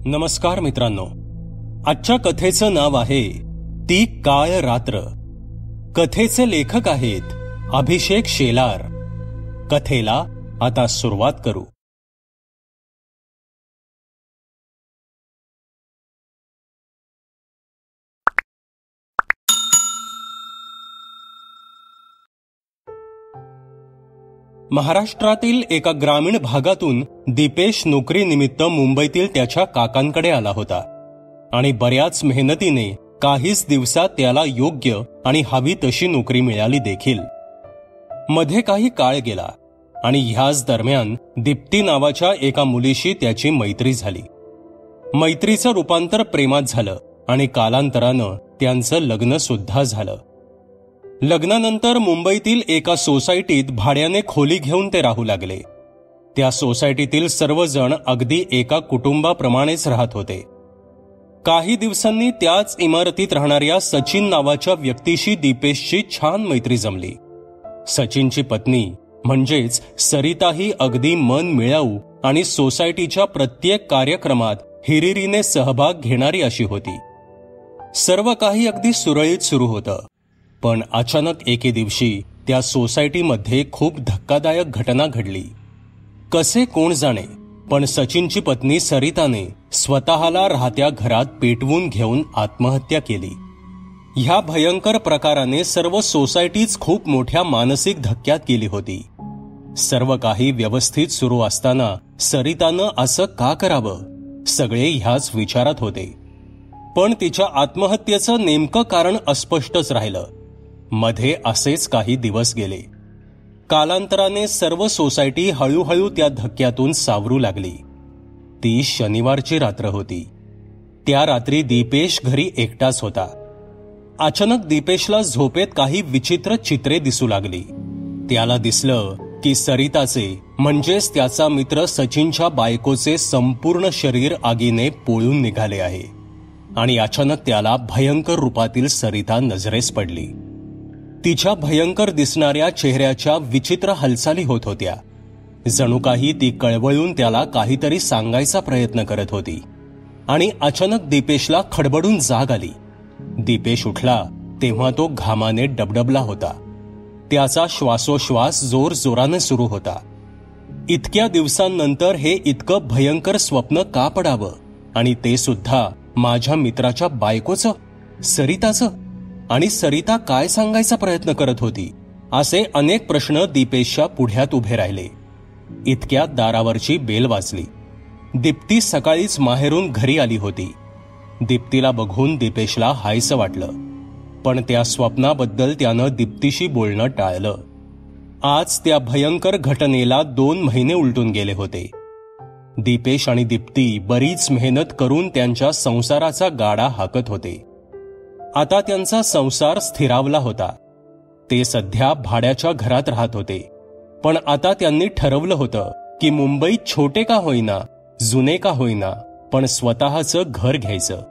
नमस्कार मित्रांनो, आजच्या कथेचं नाव आहे ती काळ रात्र. कथेचे लेखक आहेत अभिषेक शेलार. कथेला आता सुरुवात करू. महाराष्ट्रातील एका ग्रामीण भागातून दीपेश नोकरीनिमित्त मुंबईतील त्याच्या काकांकडे आला होता आणि बऱ्याच मेहनतीने काहीच दिवसात त्याला योग्य आणि हवी तशी नोकरी मिळाली देखील. मध्ये काही काळ गेला आणि ह्याच दरम्यान दीप्ती नावाच्या एका मुलीशी त्याची मैत्री झाली. मैत्रीचं रूपांतर प्रेमात झालं आणि कालांतरानं त्यांचं लग्न सुद्धा झालं. लग्नानंतर मुंबईतील एका सोसायटीत भाड्याने खोली घेऊन ते राहू लागले. त्या सोसायटीतील सर्वजण अगदी एका कुटुंबाप्रमाणेच राहत होते. काही दिवसांनी त्याच इमारतीत राहणाऱ्या सचिन नावाच्या व्यक्तीशी दीपेशची छान मैत्री जमली. सचिनची पत्नी म्हणजेच सरिताही अगदी मन मिळाऊ आणि सोसायटीच्या प्रत्येक कार्यक्रमात हिरिरीने सहभाग घेणारी अशी होती. सर्व काही अगदी सुरळीत सुरू होतं. पण अचानक एके दिवशी त्या सोसायटीमध्ये खूप धक्कादायक घटना घडली. कसे कोण जाणे, पण सचिनची पत्नी सरिताने स्वतःला राहत्या घरात पेटवून घेऊन आत्महत्या केली. ह्या भयंकर प्रकाराने सर्व सोसायटीच खूप मोठ्या मानसिक धक्क्यात गेली होती. सर्व काही व्यवस्थित सुरू असताना सरितानं असं का करावं, सगळे ह्याच विचारात होते. पण तिच्या आत्महत्येचं नेमकं कारण अस्पष्टच राहिलं. मध्ये असेच काही दिवस गेले. कालांतराने सर्व सोसायटी हळूहळू त्या धक्क्यातून सावरू लागली. ती शनिवारची रात्र होती. त्या रात्री दीपेश घरी एकटाच होता. अचानक दीपेशला झोपेत काही विचित्र चित्रे दिसू लागली. त्याला दिसलं की सरिताचे म्हणजेच त्याचा मित्र सचिनच्या बायकोचे संपूर्ण शरीर आगीने पोळून निघाले आहे आणि अचानक त्याला भयंकर रूपातील सरिता नजरेस पडली. तिच्या भयंकर दिसणाऱ्या चेहऱ्याच्या विचित्र हालचाली होत होत्या. जणू काही ती कळवळून त्याला काहीतरी सांगायचा प्रयत्न करत होती. आणि अचानक दीपेशला खडबडून जाग आली. दीपेश उठला तेव्हा तो घामाने डबडबला होता. त्याचा श्वासोश्वास जोर जोराने सुरू होता. इतक्या दिवसांनंतर हे इतकं भयंकर स्वप्न का पडावं, आणि ते सुद्धा माझ्या मित्राच्या बायकोचं, सरिताचं, आणि सरिता काय सांगायचा प्रयत्न करत होती, असे अनेक प्रश्न दीपेशच्या पुढ्यात उभे राहिले. इतक्यात दारावरची बेल वाजली. दीप्ती सकाळीच माहेरून घरी आली होती. दीप्तीला बघून दीपेशला हायसं वाटलं, पण त्या स्वप्नाबद्दल त्यानं दीप्तीशी बोलणं टाळलं. आज त्या भयंकर घटनेला 2 महिने उलटून गेले होते. दीपेश आणि दीप्ती बरीच मेहनत करून त्यांच्या संसाराचा गाडा हाकत होते. आता त्यांचा संसार स्थिरावला होता. ते सध्या भाड्याच्या घरात राहत होते. पण आता त्यांनी ठरवलं होतं की मुंबईत छोटे का होईना, जुने का होईना, पण स्वतःचं घर घ्यायचं.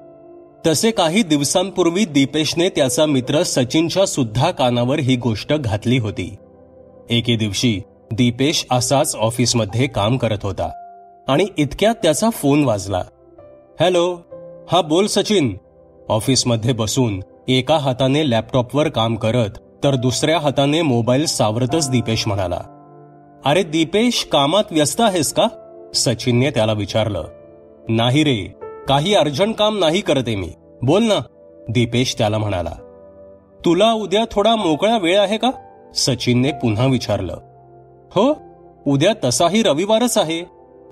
तसे काही दिवसांपूर्वी दीपेशने त्याचा मित्र सचिनच्या सुद्धा कानावर ही गोष्ट घातली होती. एके दिवशी दीपेश असाच ऑफिसमध्ये काम करत होता आणि इतक्यात त्याचा फोन वाजला. हॅलो, हा बोल सचिन. ऑफिसमध्ये बसून एका हाताने लॅपटॉपवर काम करत तर दुसऱ्या हाताने मोबाईल सावरतच दीपेश म्हणाला. अरे दीपेश, कामात व्यस्त आहेस का? सचिनने त्याला विचारलं. नाही रे, काही अर्जंट काम नाही करते मी, बोल ना, दीपेश त्याला म्हणाला. तुला उद्या थोडा मोकळा वेळ आहे का? सचिनने पुन्हा विचारलं. हो, उद्या तसाही रविवारच आहे.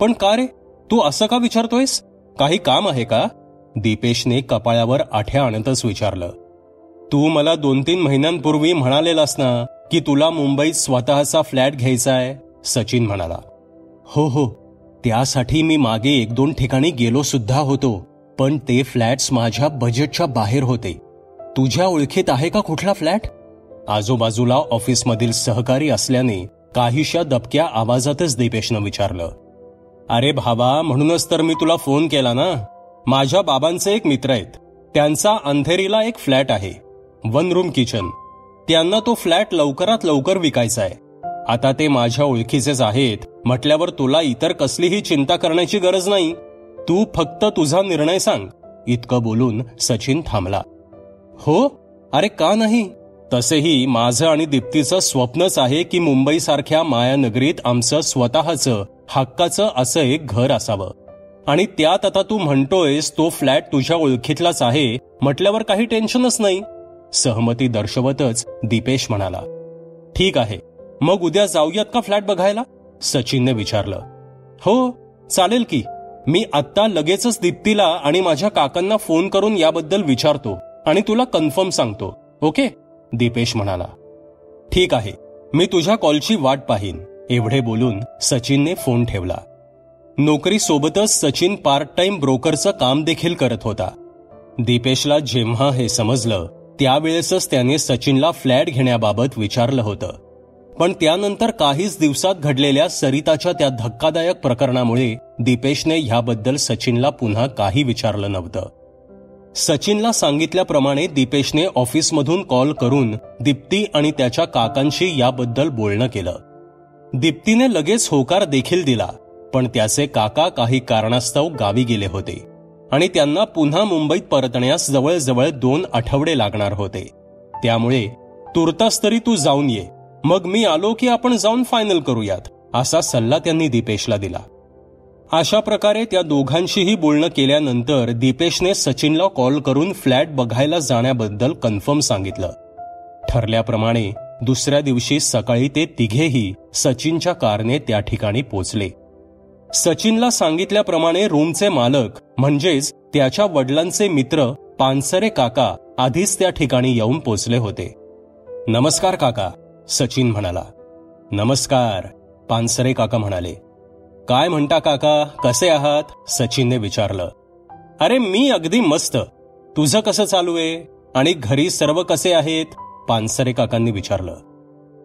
पण का रे, तू असं का विचारतोयस? काही काम आहे का? दीपेशने कपाळावर आठ्या आणतच विचारलं. तू मला 2-3 महिन्यांपूर्वी म्हणालेलास ना की तुला मुंबईत स्वतःचा फ्लॅट घ्यायचाय, सचिन म्हणाला. हो, त्यासाठी मी मागे 1-2 ठिकाणी गेलो सुद्धा होतो, पण ते फ्लॅट्स माझ्या बजेटच्या बाहेर होते. तुझ्या ओळखीत आहे का कुठला फ्लॅट? आजूबाजूला ऑफिसमधील सहकारी असल्याने काहीशा दबक्या आवाजातच दीपेशनं विचारलं. अरे भावा, म्हणूनच तर मी तुला फोन केला ना. माझ्या बाबांचे एक मित्र आहेत. त्यांचा अंधेरीला एक फ्लॅट आहे, 1 रूम किचन. त्यांना तो फ्लॅट लवकरात लवकर विकायचा आहे. आता ते माझ्या ओळखीचेच आहेत म्हटल्यावर तुला इतर कसलीही चिंता करण्याची गरज नाही. तू फक्त तुझा निर्णय सांग, इतकं बोलून सचिन थांबला. हो, अरे का नाही? तसेही माझं आणि दीप्तीचं स्वप्नच आहे की मुंबईसारख्या मायानगरीत आमचं स्वतःचं हक्काचं असं एक घर असावं. आणि त्यात आता तू म्हणतोयस तो फ्लॅट तुझ्या ओळखीतलाच आहे म्हटल्यावर काही टेन्शनच नाही, सहमती दर्शवतच दीपेश म्हणाला. ठीक आहे, मग उद्या जाऊयात का फ्लॅट बघायला? सचिनने विचारलं. हो, चालेल की. मी आत्ता लगेचच दीप्तीला आणि माझ्या काकांना फोन करून याबद्दल विचारतो आणि तुला कन्फर्म सांगतो. ओके, दीपेश म्हणाला. ठीक आहे, मी तुझ्या कॉलची वाट पाहीन, एवढे बोलून सचिनने फोन ठेवला. नोकरीसोबतच सचिन पार्ट टाइम ब्रोकरचं काम देखील करत होता. दीपेशला जेव्हा हे समजलं त्यावेळेसच त्याने सचिनला फ्लॅट घेण्याबाबत विचारलं होतं. पण त्यानंतर काहीच दिवसात घडलेल्या सरिताच्या त्या धक्कादायक प्रकरणामुळे दीपेशने ह्याबद्दल सचिनला पुन्हा काही विचारलं नव्हतं. सचिनला सांगितल्याप्रमाणे दीपेशने ऑफिसमधून कॉल करून दीप्ती आणि त्याच्या काकांशी याबद्दल बोलणं केलं. दीप्तीने लगेच होकार देखील दिला, पण त्याचे काका काही कारणास्तव गावी गेले होते आणि त्यांना पुन्हा मुंबईत परतण्यास जवळजवळ 2 आठवडे लागणार होते. त्यामुळे तुर्तास तरी तू जाऊन ये, मग मी आलो की आपण जाऊन फायनल करूयात, असा सल्ला त्यांनी दीपेशला दिला. अशा प्रकारे त्या दोघांशीही बोलणं केल्यानंतर दीपेशने सचिनला कॉल करून फ्लॅट बघायला जाण्याबद्दल कन्फर्म सांगितलं. ठरल्याप्रमाणे दुसऱ्या दिवशी सकाळी ते तिघेही सचिनच्या कारने त्या ठिकाणी पोचले. सचिनला सांगितल्याप्रमाणे रूमचे मालक म्हणजेच त्याच्या वडिलांचे मित्र पानसरे काका आधीच त्या ठिकाणी येऊन पोचले होते. नमस्कार काका, सचिन म्हणाला. नमस्कार, पानसरे काका म्हणाले. काय म्हणता काका, कसे आहात? सचिनने विचारलं. अरे मी अगदी मस्त, तुझं कसं चालू आहे आणि घरी सर्व कसे आहेत? पानसरे काकांनी विचारलं.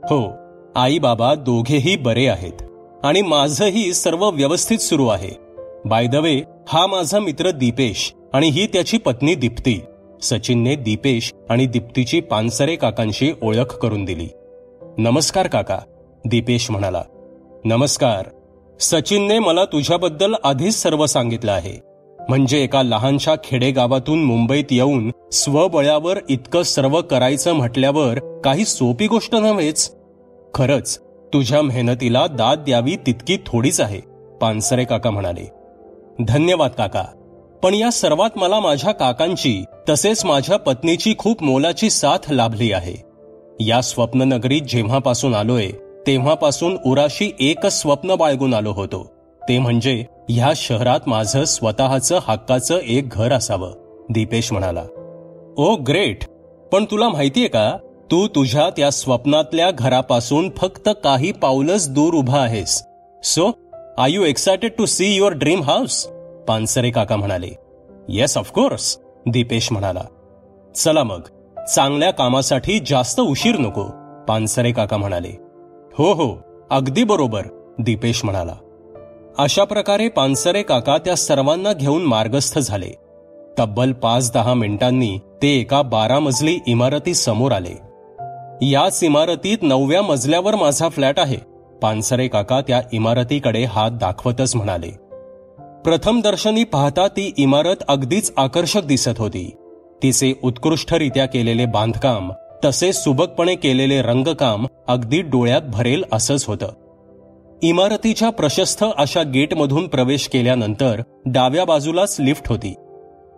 हो, आई बाबा दोघेही बरे आहेत आणि माझंही सर्व व्यवस्थित सुरू आहे. बाय द वे, हा माझा मित्र दीपेश आणि ही त्याची पत्नी दीप्ती. सचिनने दीपेश आणि दीप्तीची पानसरे काकांशी ओळख करून दिली. नमस्कार काका, दीपेश म्हणाला. नमस्कार. सचिनने मला तुझ्याबद्दल आधीच सर्व सांगितलं आहे. म्हणजे एका लहानशा खेडेगावातून मुंबईत येऊन स्वबळावर इतकं सर्व करायचं म्हटल्यावर काही सोपी गोष्ट नव्हेच. खरंच तुझ्या मेहनतीला दाद द्यावी तितकी थोडीच आहे, पानसरे काका म्हणाले. धन्यवाद काका, पण या सर्वात मला माझ्या काकांची तसेच माझ्या पत्नीची खूप मोलाची साथ लाभली आहे. या स्वप्ननगरीत जेव्हापासून आलोय तेव्हापासून उराशी एकच स्वप्न बाळगून आलो होतो, ते म्हणजे ह्या शहरात माझं स्वतःचं हक्काचं एक घर असावं, दीपेश म्हणाला. ओ ग्रेट, पण तुला माहितीये का, तू तुझ्या त्या स्वप्नातल्या घरापासून फक्त काही पाऊलच दूर उभा आहेस. So are you excited to see your dream house? Pansare काका म्हणाले. येस ऑफकोर्स, दीपेश म्हणाला. चला मग, चांगल्या कामासाठी जास्त उशीर नको, पानसरे काका म्हणाले. हो हो, अगदी बरोबर, दीपेश म्हणाला. अशा प्रकारे पानसरे काका त्या सर्वांना घेऊन मार्गस्थ झाले. तब्बल 5-10 मिनिटांनी ते एका 12 मजली इमारतीसमोर आले. याच इमारतीत 9व्या मजल्यावर माझा फ्लॅट आहे, पानसरे काका त्या इमारतीकडे हात दाखवतच म्हणाले. प्रथम दर्शनी पाहता ती इमारत अगदीच आकर्षक दिसत होती. तिचे उत्कृष्टरित्या केलेले बांधकाम तसेच सुबकपणे केलेले रंगकाम अगदी डोळ्यात भरेल असंच होतं. इमारतीच्या प्रशस्त अशा गेटमधून प्रवेश केल्यानंतर डाव्या बाजूलाच लिफ्ट होती.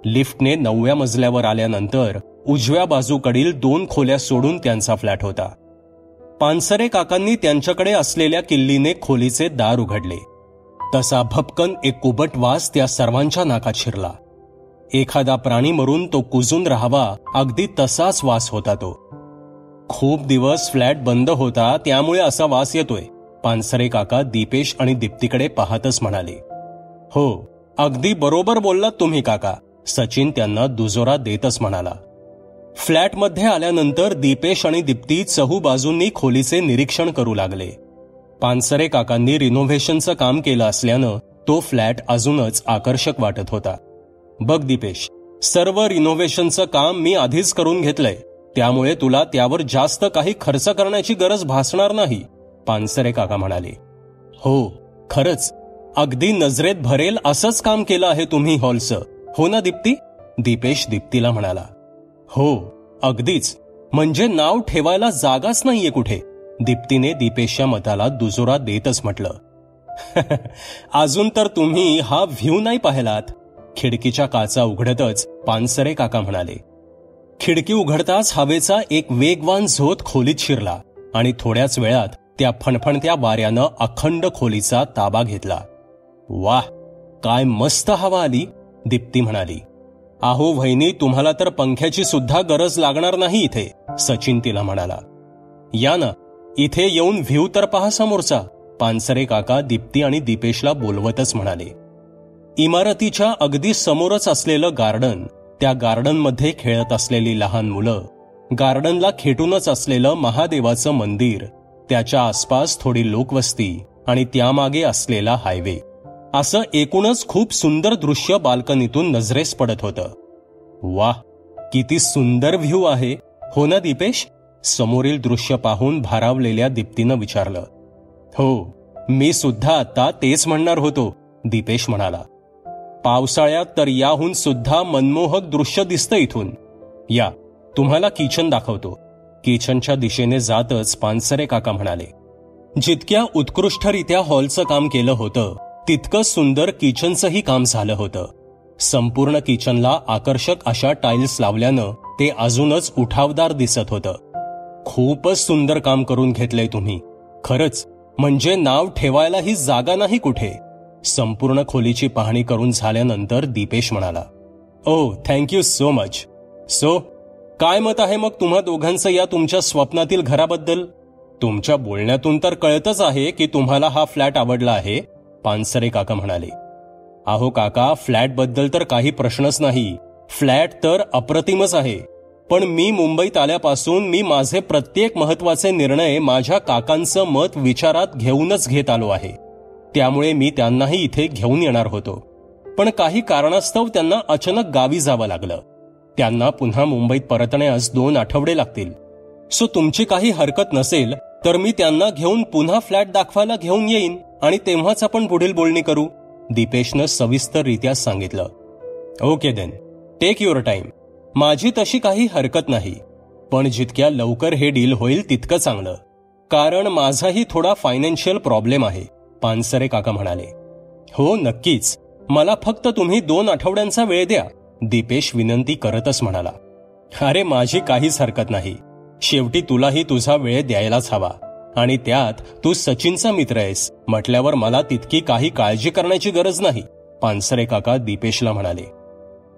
लिफ्टने 9व्या मजल्यावर आल्यानंतर उजव्या बाजूकडील 2 खोल्या सोडून त्यांचा फ्लॅट होता. पानसरे काकांनी त्यांच्याकडे असलेल्या किल्लीने खोलीचे दार उघडले. तसा भपकन एक कुबट वास त्या सर्वांच्या नाकात शिरला. एखादा प्राणी मरून तो कुजून राहावा अगदी तसाच वास होता तो. खूप दिवस फ्लॅट बंद होता त्यामुळे असा वास येतोय, पानसरे काका दीपेश आणि दीप्तीकडे पाहतच म्हणाले. हो, अगदी बरोबर बोललात तुम्ही काका, सचिन त्यांना दुजोरा देतच म्हणाला. फ्लॅटमध्ये आल्यानंतर दीपेश आणि दीप्ती चहूबाजूंनी खोलीचे निरीक्षण करू लागले. पानसरे काकांनी रिनोव्हेशनचं काम केलं असल्यानं तो फ्लॅट अजूनच आकर्षक वाटत होता. बघ दीपेश, सर्व रिनोव्हेशनचं काम मी आधीच करून घेतलंय, त्यामुळे तुला त्यावर जास्त काही खर्च करण्याची गरज भासणार नाही, पानसरे काका म्हणाले. हो खरंच, अगदी नजरेत भरेल असंच काम केलं आहे तुम्ही हॉलचं, हो ना दीप्ती? दीपेश दीप्तीला म्हणाला. हो अगदीच, म्हणजे नाव ठेवायला जागाच नाहीये कुठे, दीप्तीने दीपेशच्या मताला दुजोरा देतच म्हटलं. अजून तर तुम्ही हा व्ह्यू नाही पाहिलात, खिडकीच्या काचा उघडतच पानसरे काका म्हणाले. खिडकी उघडताच हवेचा एक वेगवान झोत खोलीत शिरला आणि थोड्याच वेळात त्या फणफणत्या वाऱ्यानं अखंड खोलीचा ताबा घेतला. वाह, काय मस्त हवा आली, दीप्ती म्हणाली. आहो वहिनी, तुम्हाला तर पंख्याची सुद्धा गरज लागणार नाही इथे, सचिन तिला म्हणाला. या ना, इथे येऊन व्ह्यू तर पहा समोरचा, पानसरे काका दीप्ती आणि दीपेशला बोलवतच म्हणाले. इमारतीच्या अगदी समोरच असलेलं गार्डन, त्या गार्डनमध्ये खेळत असलेली लहान मुलं, गार्डनला खेटूनच असलेलं महादेवाचं मंदिर, त्याच्या आसपास थोडी लोकवस्ती आणि त्यामागे असलेला हायवे, असं एकूणच खूप सुंदर दृश्य बाल्कनीतून नजरेस पडत होतं. वाह, किती सुंदर व्ह्यू आहे, हो ना दीपेश? समोरील दृश्य पाहून भारावलेल्या दीप्तीनं विचारलं. हो, मी सुद्धा आता तेच म्हणणार होतो, दीपेश म्हणाला. पावसाळ्यात तर याहून सुद्धा मनमोहक दृश्य दिसतं इथून. या, तुम्हाला किचन दाखवतो, किचनच्या दिशेने जातच पानसरे काका म्हणाले. जितक्या उत्कृष्टरित्या हॉलचं काम केलं होतं तितकं सुंदर किचनचंही काम झालं होतं. संपूर्ण किचनला आकर्षक अशा टाईल्स लावल्यानं ते अजूनच उठावदार दिसत होतं. खूपच सुंदर काम करून घेतलंय तुम्ही, खरंच, म्हणजे नाव ठेवायलाही जागा नाही कुठे, संपूर्ण खोलीची पाहणी करून झाल्यानंतर दीपेश म्हणाला. ओ, थँक्यू सो मच. सो, काय मत आहे मग तुम्हा दोघांचं या तुमच्या स्वप्नातील घराबद्दल? तुमच्या बोलण्यातून तर कळतच आहे की तुम्हाला हा फ्लॅट आवडला आहे, पानसरे काका म्हणाले. अहो काका, फ्लॅटबद्दल तर काही प्रश्नच नाही, फ्लॅट तर अप्रतिमच आहे, पण मी मुंबईत आल्यापासून मी माझे प्रत्येक महत्वाचे निर्णय माझ्या काकांचं मत विचारात घेऊनच घेत आलो आहे. त्यामुळे मी त्यांनाही इथे घेऊन येणार होतो, पण काही कारणास्तव त्यांना अचानक गावी जावं लागलं. त्यांना पुन्हा मुंबईत परतण्यास 2 आठवडे लागतील. सो तुमची काही हरकत नसेल तर मी त्यांना घेऊन पुन्हा फ्लॅट दाखवायला घेऊन येईन आणि तेव्हाच आपण पुढील बोलणी करू, दीपेशनं सविस्तररित्या सांगितलं. Okay then, take your time. माझी तशी काही हरकत नाही, पण जितक्या लवकर हे डील होईल तितकं चांगलं, कारण माझाही थोडा फायनान्शियल प्रॉब्लेम आहे, पानसरे काका म्हणाले. हो नक्कीच, मला फक्त तुम्ही 2 आठवड्यांचा वेळ द्या, दीपेश विनंती करतच म्हणाला. अरे माझी काहीच हरकत नाही, शेवटी तुलाही तुझा वेळ द्यायलाच हवा, आणि त्यात तू सचिनचा मित्र आहेस म्हटल्यावर मला तितकी काही काळजी करण्याची गरज नाही, पानसरे काका दीपेशला म्हणाले.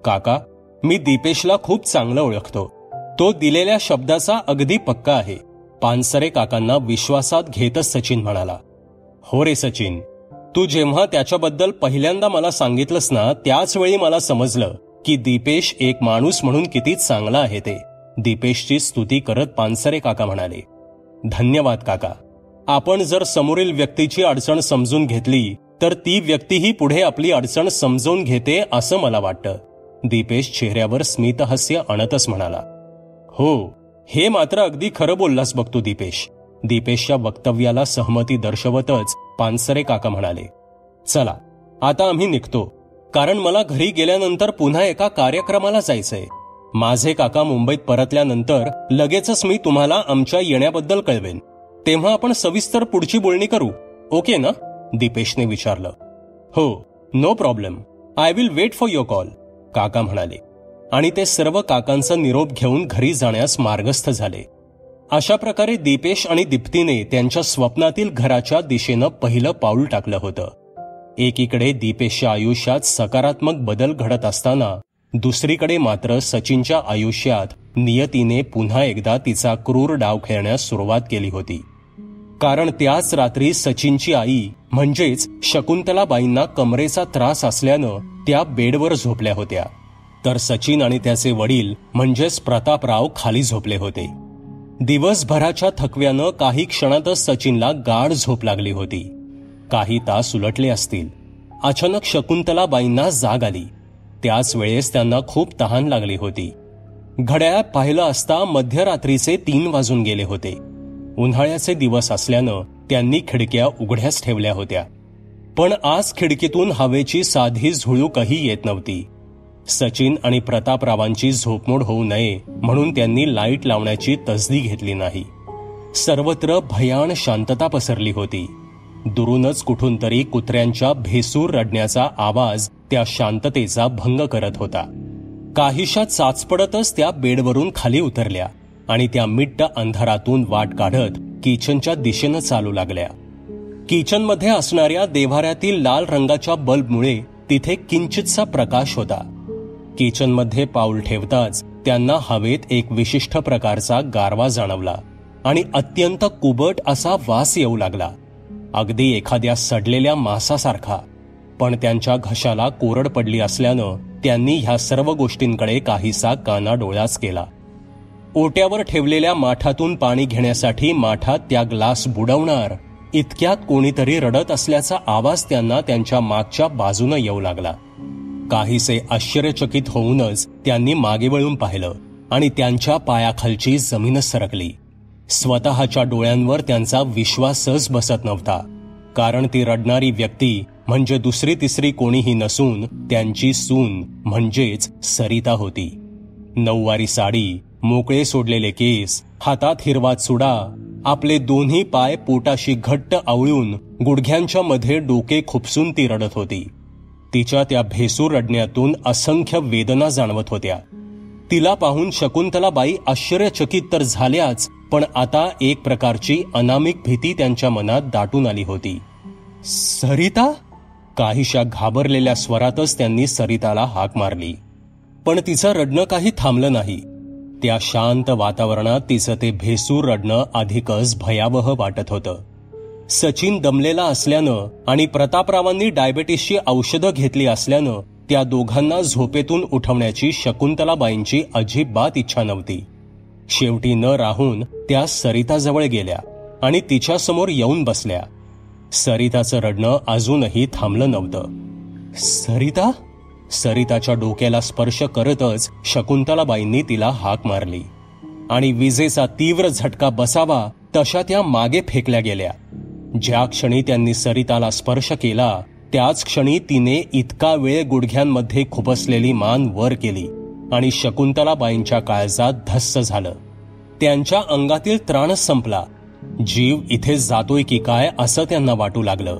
काका, मी दीपेशला खूप चांगलं ओळखतो, तो दिलेल्या शब्दाचा अगदी पक्का आहे, पानसरे काकांना विश्वासात घेतच सचिन म्हणाला. हो रे सचिन, तू जेव्हा त्याच्याबद्दल पहिल्यांदा मला सांगितलंस ना, त्याच वेळी मला समजलं की दीपेश एक माणूस म्हणून किती चांगला आहे ते, दीपेशची स्तुती करत पानसरे काका म्हणाले. धन्यवाद काका, आपण जर समोरील व्यक्तीची अडचण समजून घेतली तर ती व्यक्तीही पुढे आपली अडचण समजून घेते असं मला वाटतं, दीपेश चेहऱ्यावर स्मितहास्य आणतच म्हणाला. हो, हे मात्र अगदी खरं बोललास बघ तू दीपेश, दीपेशच्या वक्तव्याला सहमती दर्शवतच पानसरे काका म्हणाले. चला आता आम्ही निघतो, कारण मला घरी गेल्यानंतर पुन्हा एका कार्यक्रमाला जायचंय. माझे काका मुंबईत परतल्यानंतर लगेचच मी तुम्हाला आमच्या येण्याबद्दल कळवेन, तेव्हा आपण सविस्तर पुढची बोलणी करू, ओके ना, दीपेशने विचारलं. हो, no problem, I will wait for your call, काका म्हणाले, आणि ते सर्व काकांचा निरोप घेऊन घरी जाण्यास मार्गस्थ झाले. अशा प्रकारे दीपेश आणि दीप्तीने त्यांच्या स्वप्नातील घराच्या दिशेनं पहिलं पाऊल टाकलं होतं. एकीकडे दीपेशच्या आयुष्यात सकारात्मक बदल घडत असताना दुसरीकडे मात्र सचिनच्या आयुष्यात नियतीने पुन्हा एकदा तिचा क्रूर डाव खेळण्यास सुरुवात केली होती. कारण त्याच रात्री सचिनची आई म्हणजेच शकुंतलाबाईंना कमरेचा त्रास असल्यानं त्या बेडवर झोपल्या होत्या, तर सचिन आणि त्याचे वडील म्हणजेच प्रतापराव खाली झोपले होते. दिवसभराच्या थकव्यानं काही क्षणातच सचिनला गाढ झोप लागली होती. काही तास उलटले असतील. अचानक शकुंतलाबाईंना जाग आली. त्याच वेळेस त्यांना खूप तहान लागली होती. घड्याळात पाहिलं असता मध्यरात्रीचे 3 वाजून गेले होते. उन्हाळ्याचे दिवस असल्यानं त्यांनी खिडक्या उघड्याच ठेवल्या होत्या. पण आज खिडकीतून हवेची साधी झुळूकही येत नव्हती. सचिन आणि प्रतापरावांची झोपमोड होऊ नये म्हणून त्यांनी लाईट लावण्याची तसदी घेतली नाही. सर्वत्र भयान शांतता पसरली होती. दुरूनच कुठून तरी कुत्र्यांच्या भेसूर रडण्याचा आवाज त्या शांततेचा भंग करत होता. काहीशा चाचपडतच त्या बेडवरून खाली उतरल्या आणि त्या मिट्ट अंधारातून वाट काढत किचनच्या दिशेनं चालू लागल्या. किचनमध्ये असणाऱ्या देव्हाऱ्यातील लाल रंगाच्या बल्बमुळे तिथे किंचितसा प्रकाश होता. किचनमध्ये पाऊल ठेवताच त्यांना हवेत एक विशिष्ट प्रकारचा गारवा जाणवला आणि अत्यंत कुबट असा वास येऊ लागला, अगदी एखाद्या सडलेल्या मांसासारखा. पण त्यांच्या घशाला कोरड पडली असल्यानं त्यांनी ह्या सर्व गोष्टींकडे काहीसा कानाडोळाच केला. ओट्यावर ठेवलेल्या माठातून पाणी घेण्यासाठी माठात त्या ग्लास बुडवणार इतक्यात कोणीतरी रडत असल्याचा आवाज त्यांना त्यांच्या मागच्या बाजूनं येऊ लागला. काहीसे आश्चर्यचकित होऊनच त्यांनी मागे वळून पाहिलं आणि त्यांच्या पायाखालची जमीनच सरकली. स्वतःच्या डोळ्यांवर त्यांचा विश्वासच बसत नव्हता, कारण ती रडणारी व्यक्ती म्हणजे दुसरी तिसरी कोणीही नसून त्यांची सून म्हणजेच सरिता होती. नऊवारी साडी, मोकळे सोडलेले केस, हातात हिरवा चुडा, आपले दोन्ही पाय पोटाशी घट्ट आवळून गुडघ्यांच्या मध्ये डोके खुपसून ती रडत होती. तिच्या त्या भेसूर रडण्यातून असंख्य वेदना जाणवत होत्या. तिला पाहून शकुंतलाबाई आश्चर्यचकित तर झाल्याच, पण आता एक प्रकारची अनामिक भीती त्यांच्या मनात दाटून आली होती. सरिता? काहीशा घाबरलेल्या स्वरातच त्यांनी सरिताला हाक मारली, पण तिचं रडणं काही थांबलं नाही. त्या शांत वातावरणात तिचं ते भेसूर रडणं अधिकच भयावह वाटत होतं. सचिन दमलेला असल्यानं आणि प्रतापरावांनी डायबेटिसची औषधं घेतली असल्यानं त्या दोघांना झोपेतून उठवण्याची शकुंतलाबाईंची अजिबात इच्छा नव्हती. शेवटी न राहून त्या सरिताजवळ गेल्या आणि तिच्यासमोर येऊन बसल्या. सरिताचं रडणं अजूनही थांबलं नव्हतं. सरिता? सरिताच्या डोक्याला स्पर्श करतच शकुंतलाबाईंनी तिला हाक मारली आणि विजेचा तीव्र झटका बसावा तशा त्या मागे फेकल्या गेल्या. ज्या क्षणी त्यांनी सरिताला स्पर्श केला त्याच क्षणी तिने इतका वेळ गुडघ्यांमध्ये खुपसलेली मान वर केली आणि शकुंतलाबाईंच्या काळजात धस्स झालं. त्यांच्या अंगातील त्राणच संपला. जीव इथे जातोय की काय असं त्यांना वाटू लागलं,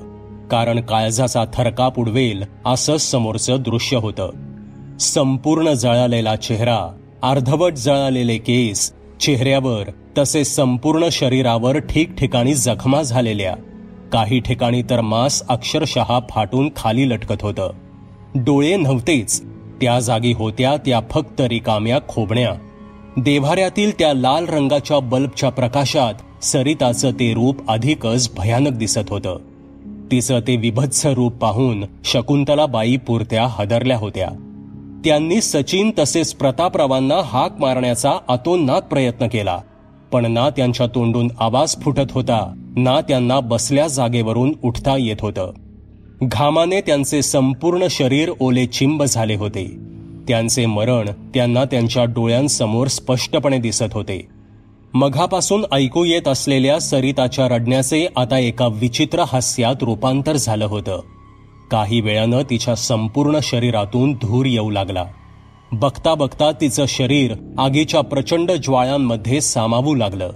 कारण काळजाचा थरकाप उडवेल असं समोरचं दृश्य होतं. संपूर्ण जळालेला चेहरा, अर्धवट जळालेले केस, चेहऱ्यावर तसे संपूर्ण शरीरावर ठिकठिकाणी जखमा झालेल्या, काही ठिकाणी तर मांस अक्षरशः फाटून खाली लटकत होतं. डोळे नव्हतेच, त्या जागी होत्या त्या फक्त रिकाम्या खोबण्या. देव्हाऱ्यातील त्या लाल रंगाच्या बल्बच्या प्रकाशात सरिताचं ते रूप अधिकच भयानक दिसत होतं. तिचं ते विभत्स रूप पाहून शकुंतलाबाई पुरत्या हादरल्या होत्या. त्यांनी सचिन तसेच प्रतापरावांना हाक मारण्याचा अतोनात प्रयत्न केला, पण ना त्यांच्या तोंडून आवाज फुटत होता, ना त्यांना बसल्या जागेवरून उठता येत होतं. घामाने त्यांचे संपूर्ण शरीर ओले चिंब झाले होते. त्यांचे मरण त्यांना त्यांच्या डोळ्यांसमोर स्पष्टपणे दिसत होते. मघापासून ऐकू येत असलेल्या सरिताच्या रडण्याचे आता एका विचित्र हास्यात रूपांतर झालं होतं. काही वेळानं तिच्या संपूर्ण शरीरातून धूर येऊ लागला. बघता बघता तिचं शरीर आगीच्या प्रचंड ज्वाळांमध्ये सामावू लागलं.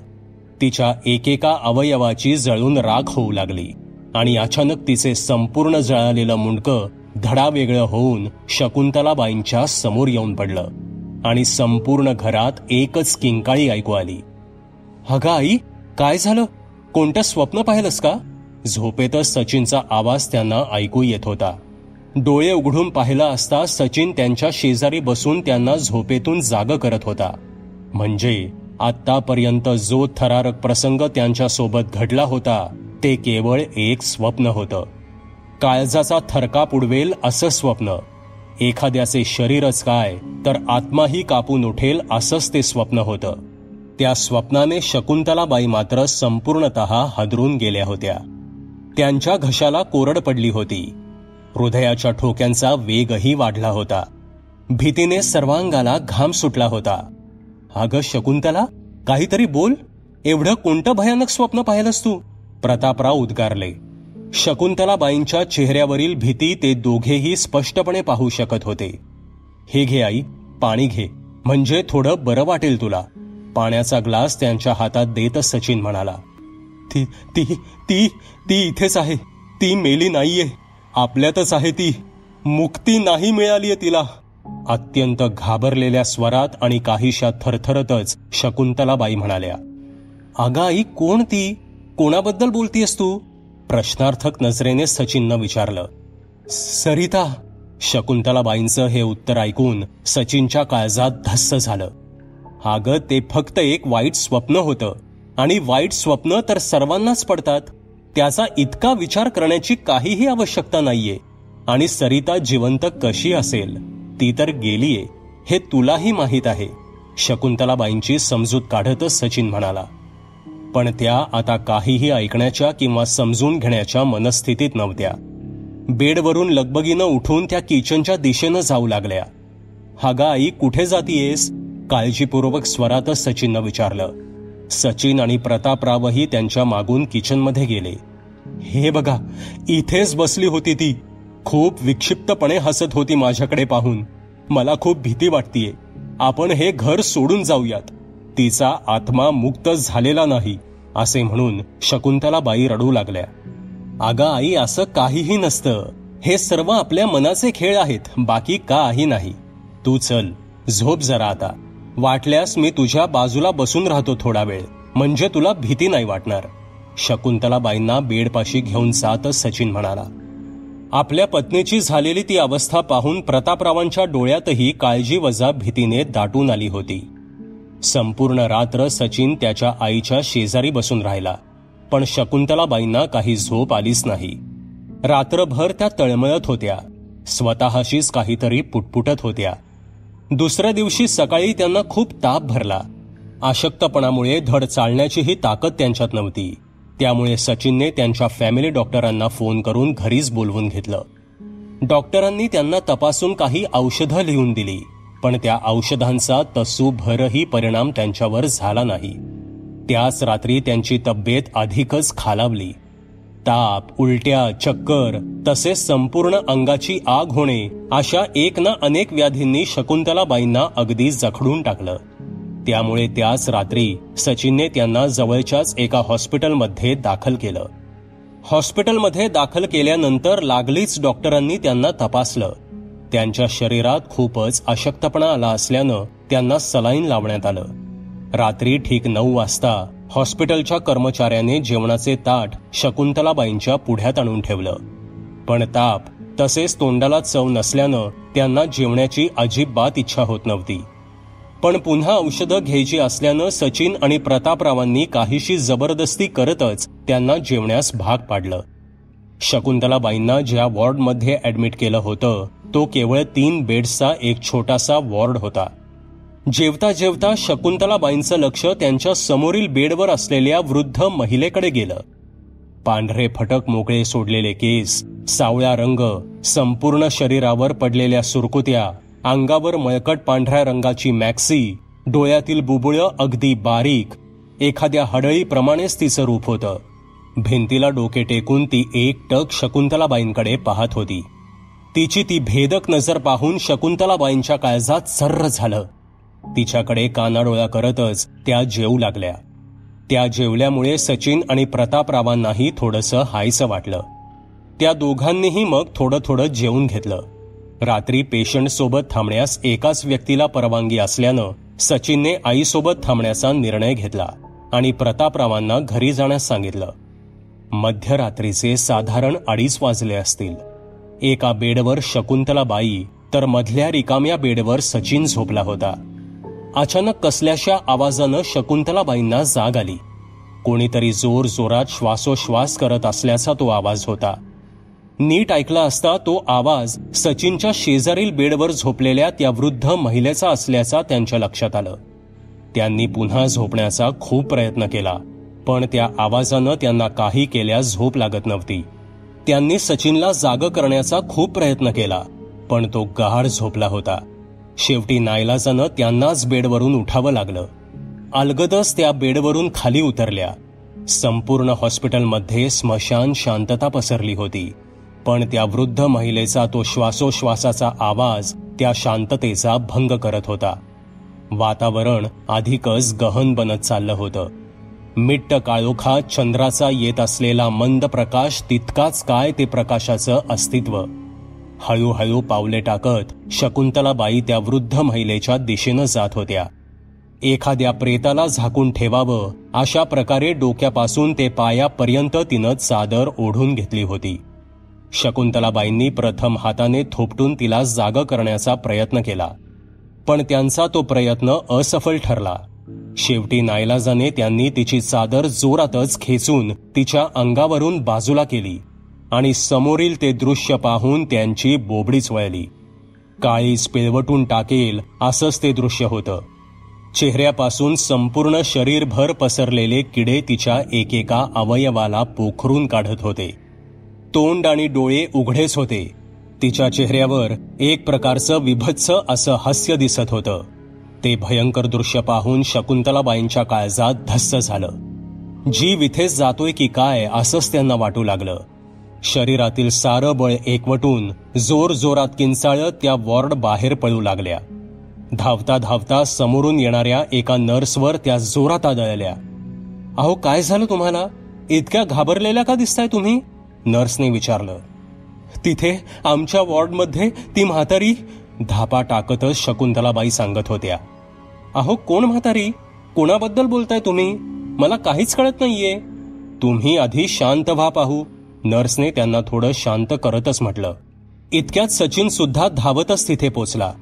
तिच्या एकेका अवयवाची जळून राख होऊ लागली आणि अचानक तिचे संपूर्ण जळालेलं मुंडकं धडावेगळं होऊन शकुंतलाबाईंच्या समोर येऊन पडलं आणि संपूर्ण घरात एकच किंकाळी ऐकू आली. अगं आई, काय झालं? कोणतं स्वप्न पाहिलंस का? झोपेतच सचिनचा आवाज त्यांना ऐकू येत होता. डोळे उघडून पाहिला असता सचिन त्यांच्या शेजारी बसून त्यांना झोपेतून जागं करत होता. म्हणजे आतापर्यंत जो थरारक प्रसंग त्यांच्यासोबत घडला होता ते केवळ एक स्वप्न होतं. काळजाचा थरकाप उडवेल असं स्वप्न. एखाद्याचे शरीरच काय तर आत्माही कापून उठेल असंच ते स्वप्न होतं. त्या स्वप्नाने शकुंतलाबाई मात्र संपूर्णतः हादरून गेल्या होत्या. त्यांच्या घशाला कोरड पडली होती. हृदयाच्या ठोक्यांचा वेगही वाढला होता. भीतीने सर्वांगाला घाम सुटला होता. अगं शकुंतला, काहीतरी बोल. एवढं कोणतं भयानक स्वप्न पाहिलंस तू? प्रतापराव उद्गारले. शकुंतलाबाईंच्या चेहऱ्यावरील भीती ते दोघेही स्पष्टपणे पाहू शकत होते. हे घे आई, पाणी घे, म्हणजे थोडं बरं वाटेल तुला. पाण्याचा ग्लास त्यांच्या हातात देतच सचिन म्हणाला. ती ती ती ती इथेच आहे. ती मेली नाहीये, आपल्यातच आहे ती. मुक्ती नाही मिळालीये तिला. अत्यंत घाबरलेल्या स्वरात आणि काहीशा थरथरतच शकुंतलाबाई म्हणाल्या. अगं आई, कोण ती? कोणाबद्दल बोलतीयस तू? प्रश्नार्थक नजरेने सचिननं विचारलं. सरिता. शकुंतलाबाईंचं हे उत्तर ऐकून सचिनच्या काळजात धस्स झालं. अगं, ते फक्त एक वाईट स्वप्न होतं, आणि वाईट स्वप्न तर सर्वांनाच पडतात. त्याचा इतका विचार करण्याची काहीही आवश्यकता नाहीये. आणि सरिता जिवंत कशी असेल, ती तर गेलीये, हे तुलाही माहीत आहे. शकुंतलाबाईंची समजूत काढतच सचिन म्हणाला. पण त्या आता काहीही ऐकण्याच्या किंवा समजून घेण्याच्या मनस्थितीत नव्हत्या. बेडवरून लगबगीनं उठून त्या किचनच्या दिशेनं जाऊ लागल्या. अगं आई, कुठे जातीयेस? काळजीपूर्वक स्वरातच सचिननं विचारलं. सचिन आणि प्रतापरावही त्यांच्या मागून किचनमध्ये गेले. हे बघा, इथेच बसली होती ती. खूप विक्षिप्तपणे हसत होती माझ्याकडे पाहून. मला खूप भीती वाटतीये. आपण हे घर सोडून जाऊयात. तिचा आत्मा मुक्त झालेला नाही, असे म्हणून शकुंतलाबाई रडू लागल्या. अगं आई, असं काहीही नसतं. हे सर्व आपल्या मनाचे खेळ आहेत, बाकी काही नाही. तू चल, झोप जरा आता. वाटल्यास मी तुझ्या बाजूला बसून राहतो थोडा वेळ, म्हणजे तुला भीती नाही वाटणार. शकुंतलाबाईंना बेडपाशी घेऊन जातच सचिन म्हणाला. आपल्या पत्नीची झालेली ती अवस्था पाहून प्रतापरावांच्या डोळ्यातही काळजीवजा भीतीने दाटून आली होती. संपूर्ण रात्र सचिन त्याच्या आईच्या शेजारी बसून राहिला, पण शकुंतलाबाईंना काही झोप आलीच नाही. रात्रभर त्या तळमळत होत्या, स्वतःशीच काहीतरी पुटपुटत होत्या. दुसऱ्या दिवशी सकाळी त्यांना खूप ताप भरला. अशक्तपणामुळे धड चालण्याचीही ताकद त्यांच्यात नव्हती. त्यामुळे सचिनने त्यांच्या फॅमिली डॉक्टरांना फोन करून घरीच बोलवून घेतलं. डॉक्टरांनी त्यांना तपासून काही औषधं लिहून दिली, पण त्या औषधांचा तसूभरही परिणाम त्यांच्यावर झाला नाही. त्याच रात्री त्यांची तब्येत अधिकच खालावली. ताप, उलट्या, चक्कर तसेच संपूर्ण अंगाची आग होणे अशा एक ना अनेक व्याधींनी शकुंतलाबाईंना अगदी जखडून टाकलं. त्यामुळे त्याच रात्री सचिनने त्यांना जवळच्याच एका हॉस्पिटलमध्ये दाखल केलं. हॉस्पिटलमध्ये दाखल केल्यानंतर लागलीच डॉक्टरांनी त्यांना तपासलं. त्यांच्या शरीरात खूपच अशक्तपणा आला असल्यानं त्यांना सलाईन लावण्यात आलं. रात्री ठीक 9 वाजता हॉस्पिटलच्या कर्मचाऱ्याने जेवणाचे ताट शकुंतलाबाईंच्या पुढ्यात आणून ठेवलं. पण ताप तसेच तोंडाला चव नसल्यानं त्यांना जेवण्याची अजिबात इच्छा होत नव्हती. पण पुन्हा औषधं घ्यायची असल्यानं सचिन आणि प्रतापरावांनी काहीशी जबरदस्ती करतच त्यांना जेवण्यास भाग पाडलं. शकुंतलाबाईंना ज्या वॉर्डमध्ये ऍडमिट केलं होतं तो केवळ 3 बेड्सचा एक छोटासा वॉर्ड होता. जेवता जेवता शकुंतलाबाईंचं लक्ष त्यांच्या समोरील बेडवर असलेल्या वृद्ध महिलेकडे गेलं. पांढरे फटक मोकळे सोडलेले केस, सावळा रंग, संपूर्ण शरीरावर पडलेल्या सुरकुत्या, अंगावर मळकट पांढऱ्या रंगाची मॅक्सी, डोळ्यातील बुबुळं अगदी बारीक, एखाद्या हडळीप्रमाणेच तिचं रूप होतं. भिंतीला डोके टेकून ती एकटक शकुंतलाबाईंकडे पाहत होती. तिची ती भेदक नजर पाहून शकुंतलाबाईंच्या काळजात सर्र झालं. तिच्याकडे कानाडोळा करतच त्या जेवू लागल्या. त्या जेवल्यामुळे सचिन आणि प्रतापरावांनाही थोडंसं हायसं वाटलं. त्या दोघांनीही मग थोडं थोडं जेवून घेतलं. रात्री पेशंटसोबत थांबण्यास एकाच व्यक्तीला परवानगी असल्यानं सचिनने आईसोबत थांबण्याचा निर्णय घेतला आणि प्रतापरावांना घरी जाण्यास सांगितलं. मध्यरात्रीचे साधारण 2:30 वाजले असतील. एका बेडवर शकुंतलाबाई तर मधल्या रिकाम्या बेडवर सचिन झोपला होता. अचानक कसल्याशा आवाजानं शकुंतलाबाईंना जाग आली. कोणीतरी जोर जोरात श्वासोश्वास करत असल्याचा तो आवाज होता. नीट ऐकला असता तो आवाज सचिनच्या शेजारील बेडवर झोपलेल्या त्या वृद्ध महिलेचा असल्याचा त्यांच्या लक्षात आलं. त्यांनी पुन्हा झोपण्याचा खूप प्रयत्न केला, पण त्या आवाजानं त्यांना काही केल्यास झोप लागत नव्हती. त्यांनी सचिनला जाग करण्याचा खूप प्रयत्न केला, पण तो गाढ झोपला होता. शेवटी नाईलाजानं त्यांनाच बेडवरून उठावं लागलं. अलगदच त्या बेडवरून खाली उतरल्या. संपूर्ण हॉस्पिटलमध्ये स्मशान शांतता पसरली होती, पण त्या वृद्ध महिलेचा तो श्वासोश्वासाचा आवाज त्या शांततेचा भंग करत होता. वातावरण अधिकच गहन बनत चाललं होतं. मिट्ट काळोखात चंद्राचा येत असलेला मंद प्रकाश तितकाच काय ते प्रकाशाचं अस्तित्व. हळूहळू पावले टाकत शकुंतलाबाई त्या वृद्ध महिलेच्या दिशेनं जात होत्या. एखाद्या प्रेताला झाकून ठेवावं अशा प्रकारे डोक्यापासून ते पायापर्यंत तिनं चादर ओढून घेतली होती. शकुंतलाबाईंनी प्रथम हाताने थोपटून तिला जाग करण्याचा प्रयत्न केला, पण त्यांचा तो प्रयत्न असफल ठरला. शेवटी नाईलाजाने त्यांनी तिची चादर जोरातच खेचून तिच्या अंगावरून बाजूला केली आणि समोरील ते दृश्य पाहून त्यांची बोबडीच वळली. काळीज पिळवटून टाकेल असंच ते दृश्य होतं. चेहऱ्यापासून संपूर्ण शरीरभर पसरलेले किडे तिच्या एकेका अवयवाला पोखरून काढत होते. तोंड आणि डोळे उघडेच होते. तिच्या चेहऱ्यावर एक प्रकारचं विभत्स असं हास्य दिसत होतं. ते भयंकर दृश्य पाहून शकुंतलाबाईंच्या काळजात धस्स झालं. जीव इथेच जातोय की काय असंच त्यांना वाटू लागलं. शरीरातील सारं बळ एकवटून जोर जोरात किंचाळत त्या वॉर्ड बाहेर पळू लागल्या. धावता धावता समोरून येणाऱ्या एका नर्सवर त्या जोरात आदळल्या. अहो, काय झालं तुम्हाला? इतक्या घाबरलेल्या का दिसताय तुम्ही? नर्सने विचारलं. तिथे आमच्या वॉर्डमध्ये ती म्हातारी, धापा टाकतच शकुंतलाबाई सांगत होत्या. अहो, कोण म्हातारी? कोणाबद्दल बोलताय तुम्ही? मला काहीच कळत नाहीये. तुम्ही आधी शांत व्हा पाहू, नर्सने त्यांना थोडं शांत करतच म्हटलं. इतक्यात सचिन सुद्धा धावतच तिथे पोचला.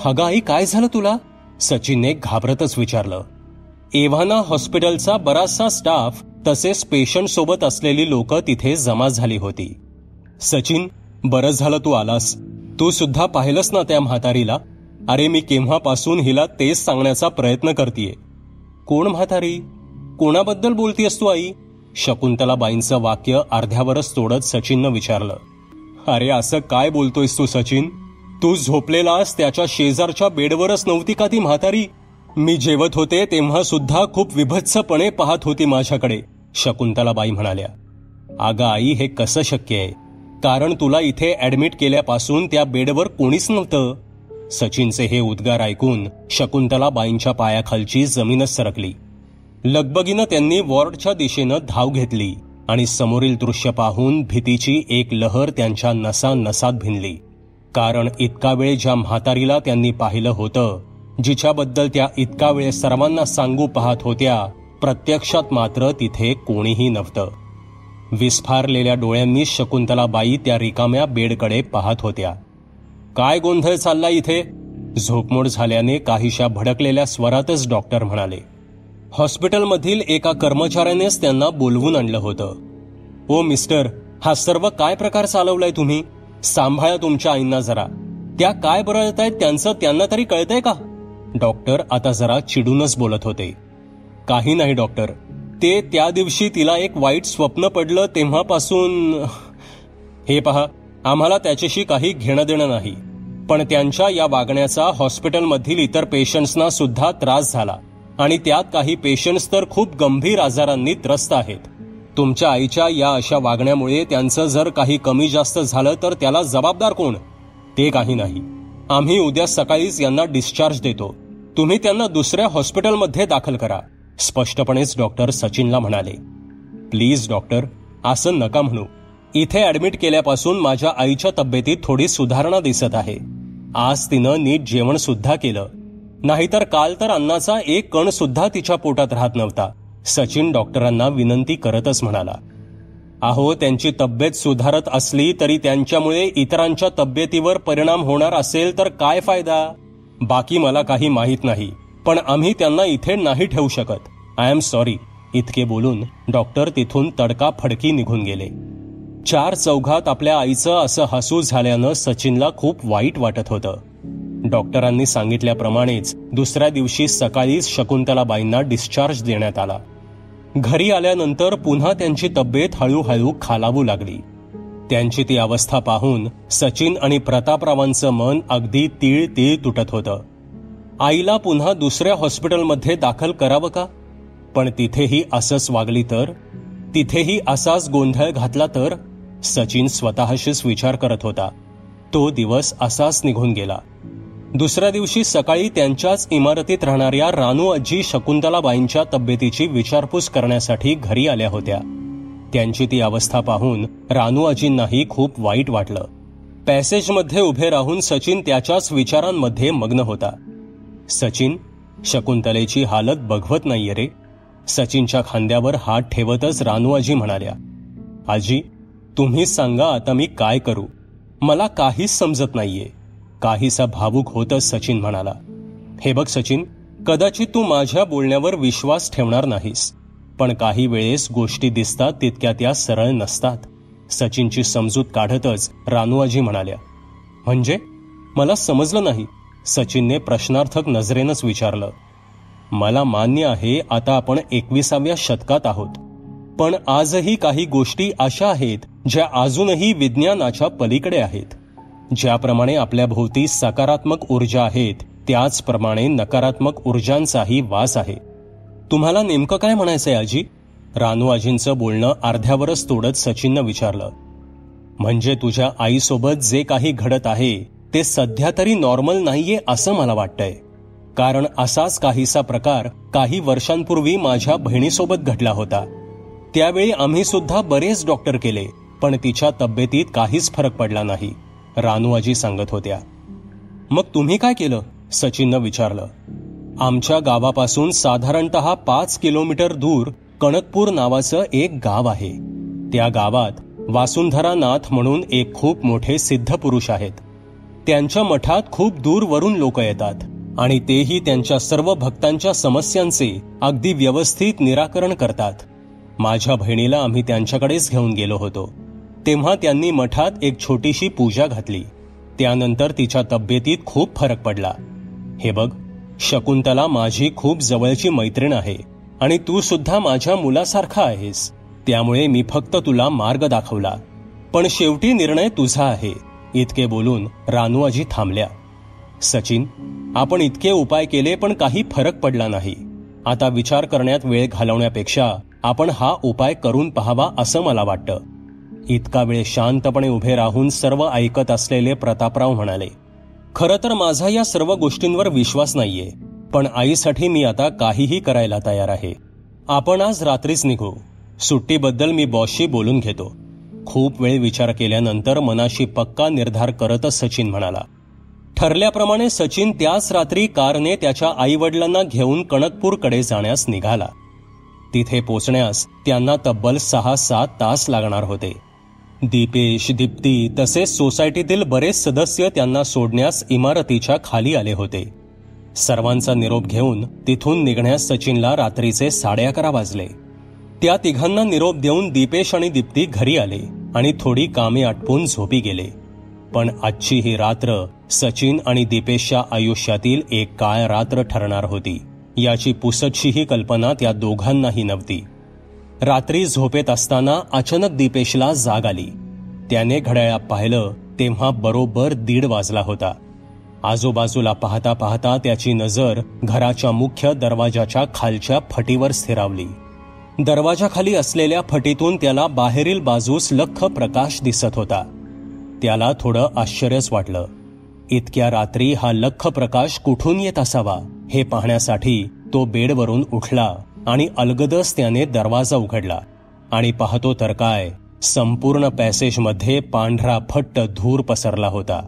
अगं आई, काय झालं तुला? सचिनने घाबरतच विचारलं. एव्हाना हॉस्पिटलचा बराचसा स्टाफ तसेच पेशंट सोबत असलेली लोक तिथे जमा झाली होती. सचिन, बरं झालं तू आलास. तू सुद्धा पाहिलंस ना त्या म्हातारीला? अरे, मी केव्हापासून हिला तेच सांगण्याचा प्रयत्न करतीये. कोण म्हातारी? कोणाबद्दल बोलतीयस तू आई? शकुंतलाबाईंचं वाक्य अर्ध्यावरच तोडत सचिननं विचारलं. अरे, असं काय बोलतोयस तू सचिन? तू झोपलेलास त्याच्या शेजारच्या बेडवरच नव्हती का ती म्हातारी? मी जेवत होते तेव्हा सुद्धा खूप विभत्सपणे पाहत होती माझ्याकडे, शकुंतलाबाई म्हणाल्या. अगं आई, हे कसं शक्य आहे? कारण तुला इथे ऍडमिट केल्यापासून त्या बेडवर कोणीच नव्हतं. सचिनचे हे उद्गार ऐकून शकुंतलाबाईंच्या पायाखालची जमीनच सरकली. लगबगीनं त्यांनी वॉर्डच्या दिशेनं धाव घेतली आणि समोरील दृश्य पाहून भीतीची एक लहर त्यांच्या नसानसात भिनली. कारण इतका वेळ ज्या म्हातारीला त्यांनी पाहिलं होतं, जिच्याबद्दल त्या इतका वेळ सर्वांना सांगू पाहत होत्या, प्रत्यक्षात मात्र तिथे कोणीही नव्हतं. विस्फारलेल्या डोळ्यांनी शकुंतलाबाई त्या रिकाम्या बेडकडे पाहत होत्या. काय गोंधळ चालला इथे? झोपमोड झाल्याने काहीशा भडकलेल्या स्वरातच डॉक्टर म्हणाले. हॉस्पिटलमधील एका कर्मचाऱ्यानेच त्यांना बोलवून आणलं होतं. ओ मिस्टर, हा सर्व काय प्रकार चालवलाय तुम्ही? सांभाळा तुमच्या आईंना जरा. त्या काय बरळतायत त्यांचं त्यांना तरी कळतंय का? डॉक्टर आता जरा चिडूनच बोलत होते. काही नाही डॉक्टर, ते त्या दिवशी तिला एक वाईट स्वप्न पडलं तेव्हापासून. हे पहा, आम्हाला त्याच्याशी काही घेणं देणं नाही, पण त्यांच्या या वागण्याचा हॉस्पिटलमधील इतर पेशंट्सना सुद्धा त्रास झाला आणि त्यात काही पेशंट्स तर खूप गंभीर आजारांनी त्रस्त आहेत. तुमच्या आईच्या या अशा वागण्यामुळे त्यांचं जर काही कमी जास्त झालं तर त्याला जबाबदार कोण? ते काही नाही. आम्ही उद्या सकाळीच यांना डिस्चार्ज देतो. तुम्ही त्यांना दुसऱ्या हॉस्पिटलमध्ये दाखल करा, स्पष्टपणेच डॉक्टर सचिनला म्हणाले. प्लीज डॉक्टर, असं नका म्हणू. इथे ऍडमिट केल्यापासून माझ्या आईच्या तब्येतीत थोडी सुधारणा दिसत आहे. आज तिनं नीट जेवण सुद्धा केलं, नाहीतर काल तर अन्नाचा एक कण सुद्धा तिच्या पोटात राहत नव्हता, सचिन डॉक्टरांना विनंती करतच म्हणाला. अहो, त्यांची तब्येत सुधारत असली तरी त्यांच्यामुळे इतरांच्या तब्येतीवर परिणाम होणार असेल तर काय फायदा? बाकी मला काही माहीत नाही, पण आम्ही त्यांना इथे नाही ठेवू शकत. I am sorry. इतके बोलून डॉक्टर तिथून तडकाफडकी निघून गेले. चार चौघात आपल्या आईचं असं हसू झाल्यानं सचिनला खूप वाईट वाटत होतं. डॉक्टरांनी सांगितल्याप्रमाणेच दुसऱ्या दिवशी सकाळीच शकुंतलाबाईंना डिस्चार्ज देण्यात आला. घरी आल्यानंतर पुन्हा त्यांची तब्येत हळूहळू खालावू लागली. त्यांची ती अवस्था पाहून सचिन आणि प्रतापरावांचं मन अगदी तीळ तीळ तुटत होतं. आईला पुन्हा दुसऱ्या हॉस्पिटलमध्ये दाखल करावं का? पण तिथेही असंच वागली तर, तिथेही असाच गोंधळ घातला तर, सचिन स्वतःशीच विचार करत होता. तो दिवस असाच निघून गेला. दुसऱ्या दिवशी सकाळी त्यांच्याच इमारतीत राहणाऱ्या रानू आजी शकुंतलाबाईंच्या तब्येतीची विचारपूस करण्यासाठी घरी आल्या होत्या. त्यांची ती अवस्था पाहून रानू आजींनाही खूप वाईट वाटलं. पॅसेजमध्ये उभे राहून सचिन त्याच्याच विचारांमध्ये मग्न होता. सचिन, शकुंतलेची हालत बघवत नाहीये रे. सचिनच्या खांद्यावर हात ठेवतच रानू आजी म्हणाल्या. आजी, तुम्हीच सांगा आता मी काय करू. मला काहीच समजत नाहीये. काहीसा भावूक होतच सचिन म्हणाला. हे बघ सचिन, कदाचित तू माझ्या बोलण्यावर विश्वास ठेवणार नाहीस, पण काही वेळेस गोष्टी दिसतात तितक्या त्या सरळ नसतात. सचिनची समजूत काढतच रानूआजी म्हणाल्या. म्हणजे? मला समजलं नाही. सचिनने प्रश्नार्थक नजरेनंच विचारलं. मला मान्य आहे आता आपण 21व्या शतकात आहोत, पण आजही काही गोष्टी अशा आहेत ज्या अजूनही विज्ञानाच्या पलीकडे आहेत. ज्याप्रमाणे आपल्या भोवती सकारात्मक ऊर्जा आहेत, त्याचप्रमाणे नकारात्मक ऊर्जांचाही वास आहे. तुम्हाला नेमकं काय म्हणायचंय आजी? रानू आजींचं बोलणं अर्ध्यावरच तोडत सचिननं विचारलं. म्हणजे तुझ्या आईसोबत जे काही घडत आहे ते सध्या तरी नॉर्मल नाहीये असं मला वाटतंय. कारण असाच काहीसा प्रकार काही वर्षांपूर्वी माझ्या बहिणीसोबत घडला होता. त्यावेळी आम्ही सुद्धा बरेच डॉक्टर केले, पण तिच्या तब्येतीत काहीच फरक पडला नाही, रानू आजी सांगत होत्या. मग तुम्ही काय केलं? सचिननं विचारलं. आमच्या गावापासून साधारणतः 5 किलोमीटर दूर कणकपूर नावाचं एक गाव आहे. त्या गावात वासुंधरानाथ म्हणून एक खूप मोठे सिद्ध पुरुष आहेत. त्यांच्या मठात खूप दूरवरून लोक येतात आणि तेही त्यांच्या सर्व भक्तांच्या समस्यांचे अगदी व्यवस्थित निराकरण करतात. माझ्या बहिणीला आम्ही त्यांच्याकडेच घेऊन गेलो होतो. तेव्हा त्यांनी मठात एक छोटीशी पूजा घातली. त्यानंतर तिच्या तब्येतीत खूप फरक पडला. हे बघ, शकुंतला माझी खूप जवळची मैत्रीण आहे आणि तू सुद्धा माझ्या मुलासारखा आहेस. त्यामुळे मी फक्त तुला मार्ग दाखवला, पण शेवटी निर्णय तुझा आहे. इतके बोलून रानू आजी थांबल्या. सचिन, आपण इतके उपाय केले पण काही फरक पडला नाही. आता विचार करण्यात वेळ घालवण्यापेक्षा आपण हा उपाय करून पाहावा असं मला वाटतं. इतका वेळ शांतपणे उभे राहून सर्व ऐकत असलेले प्रतापराव म्हणाले. खरं तर माझा या सर्व गोष्टींवर विश्वास नाहीये, पण आईसाठी मी आता काहीही करायला तयार आहे. आपण आज रात्रीच निघू. सुट्टीबद्दल मी बॉसशी बोलून घेतो. खूप वेळ विचार केल्यानंतर मनाशी पक्का निर्धार करतच सचिन म्हणाला. ठरल्याप्रमाणे सचिन त्याच रात्री कारने त्याच्या आईवडिलांना घेऊन कणकपूरकडे जाण्यास निघाला. तिथे पोचण्यास त्यांना तब्बल 6-7 तास लागणार होते. दीपेश, दीप्ती तसेच सोसायटीतील बरेच सदस्य त्यांना सोडण्यास इमारतीच्या खाली आले होते. सर्वांचा निरोप घेऊन तिथून निघण्यास सचिनला रात्रीचे 11:30 वाजले. त्या तिघांना निरोप देऊन दीपेश आणि दीप्ती घरी आले आणि थोडी कामे आटपून झोपी गेले. पण आजची ही रात्र सचिन आणि दीपेशच्या आयुष्यातील एक काळ रात्र ठरणार होती, याची पुसटशीही कल्पना त्या दोघांनाही नव्हती. रात्री झोपेत असताना अचानक दीपेशला जाग आली. त्याने घड्याळात पाहिलं तेव्हा बरोबर 1:30 वाजला होता. आजूबाजूला पाहता पाहता त्याची नजर घराच्या मुख्य दरवाजाच्या खालच्या फटीवर स्थिरावली. दरवाजाखाली असलेल्या फटीतून त्याला बाहेरील बाजूस लख्ख प्रकाश दिसत होता. त्याला थोडं आश्चर्यच वाटलं. इतक्या रात्री हा लख्ख प्रकाश कुठून येत असावा हे पाहण्यासाठी तो बेडवरून उठला आणि अलगदच त्याने दरवाजा उघडला आणि पाहतो तर काय, संपूर्ण पॅसेजमध्ये पांढरा फट्ट धूर पसरला होता.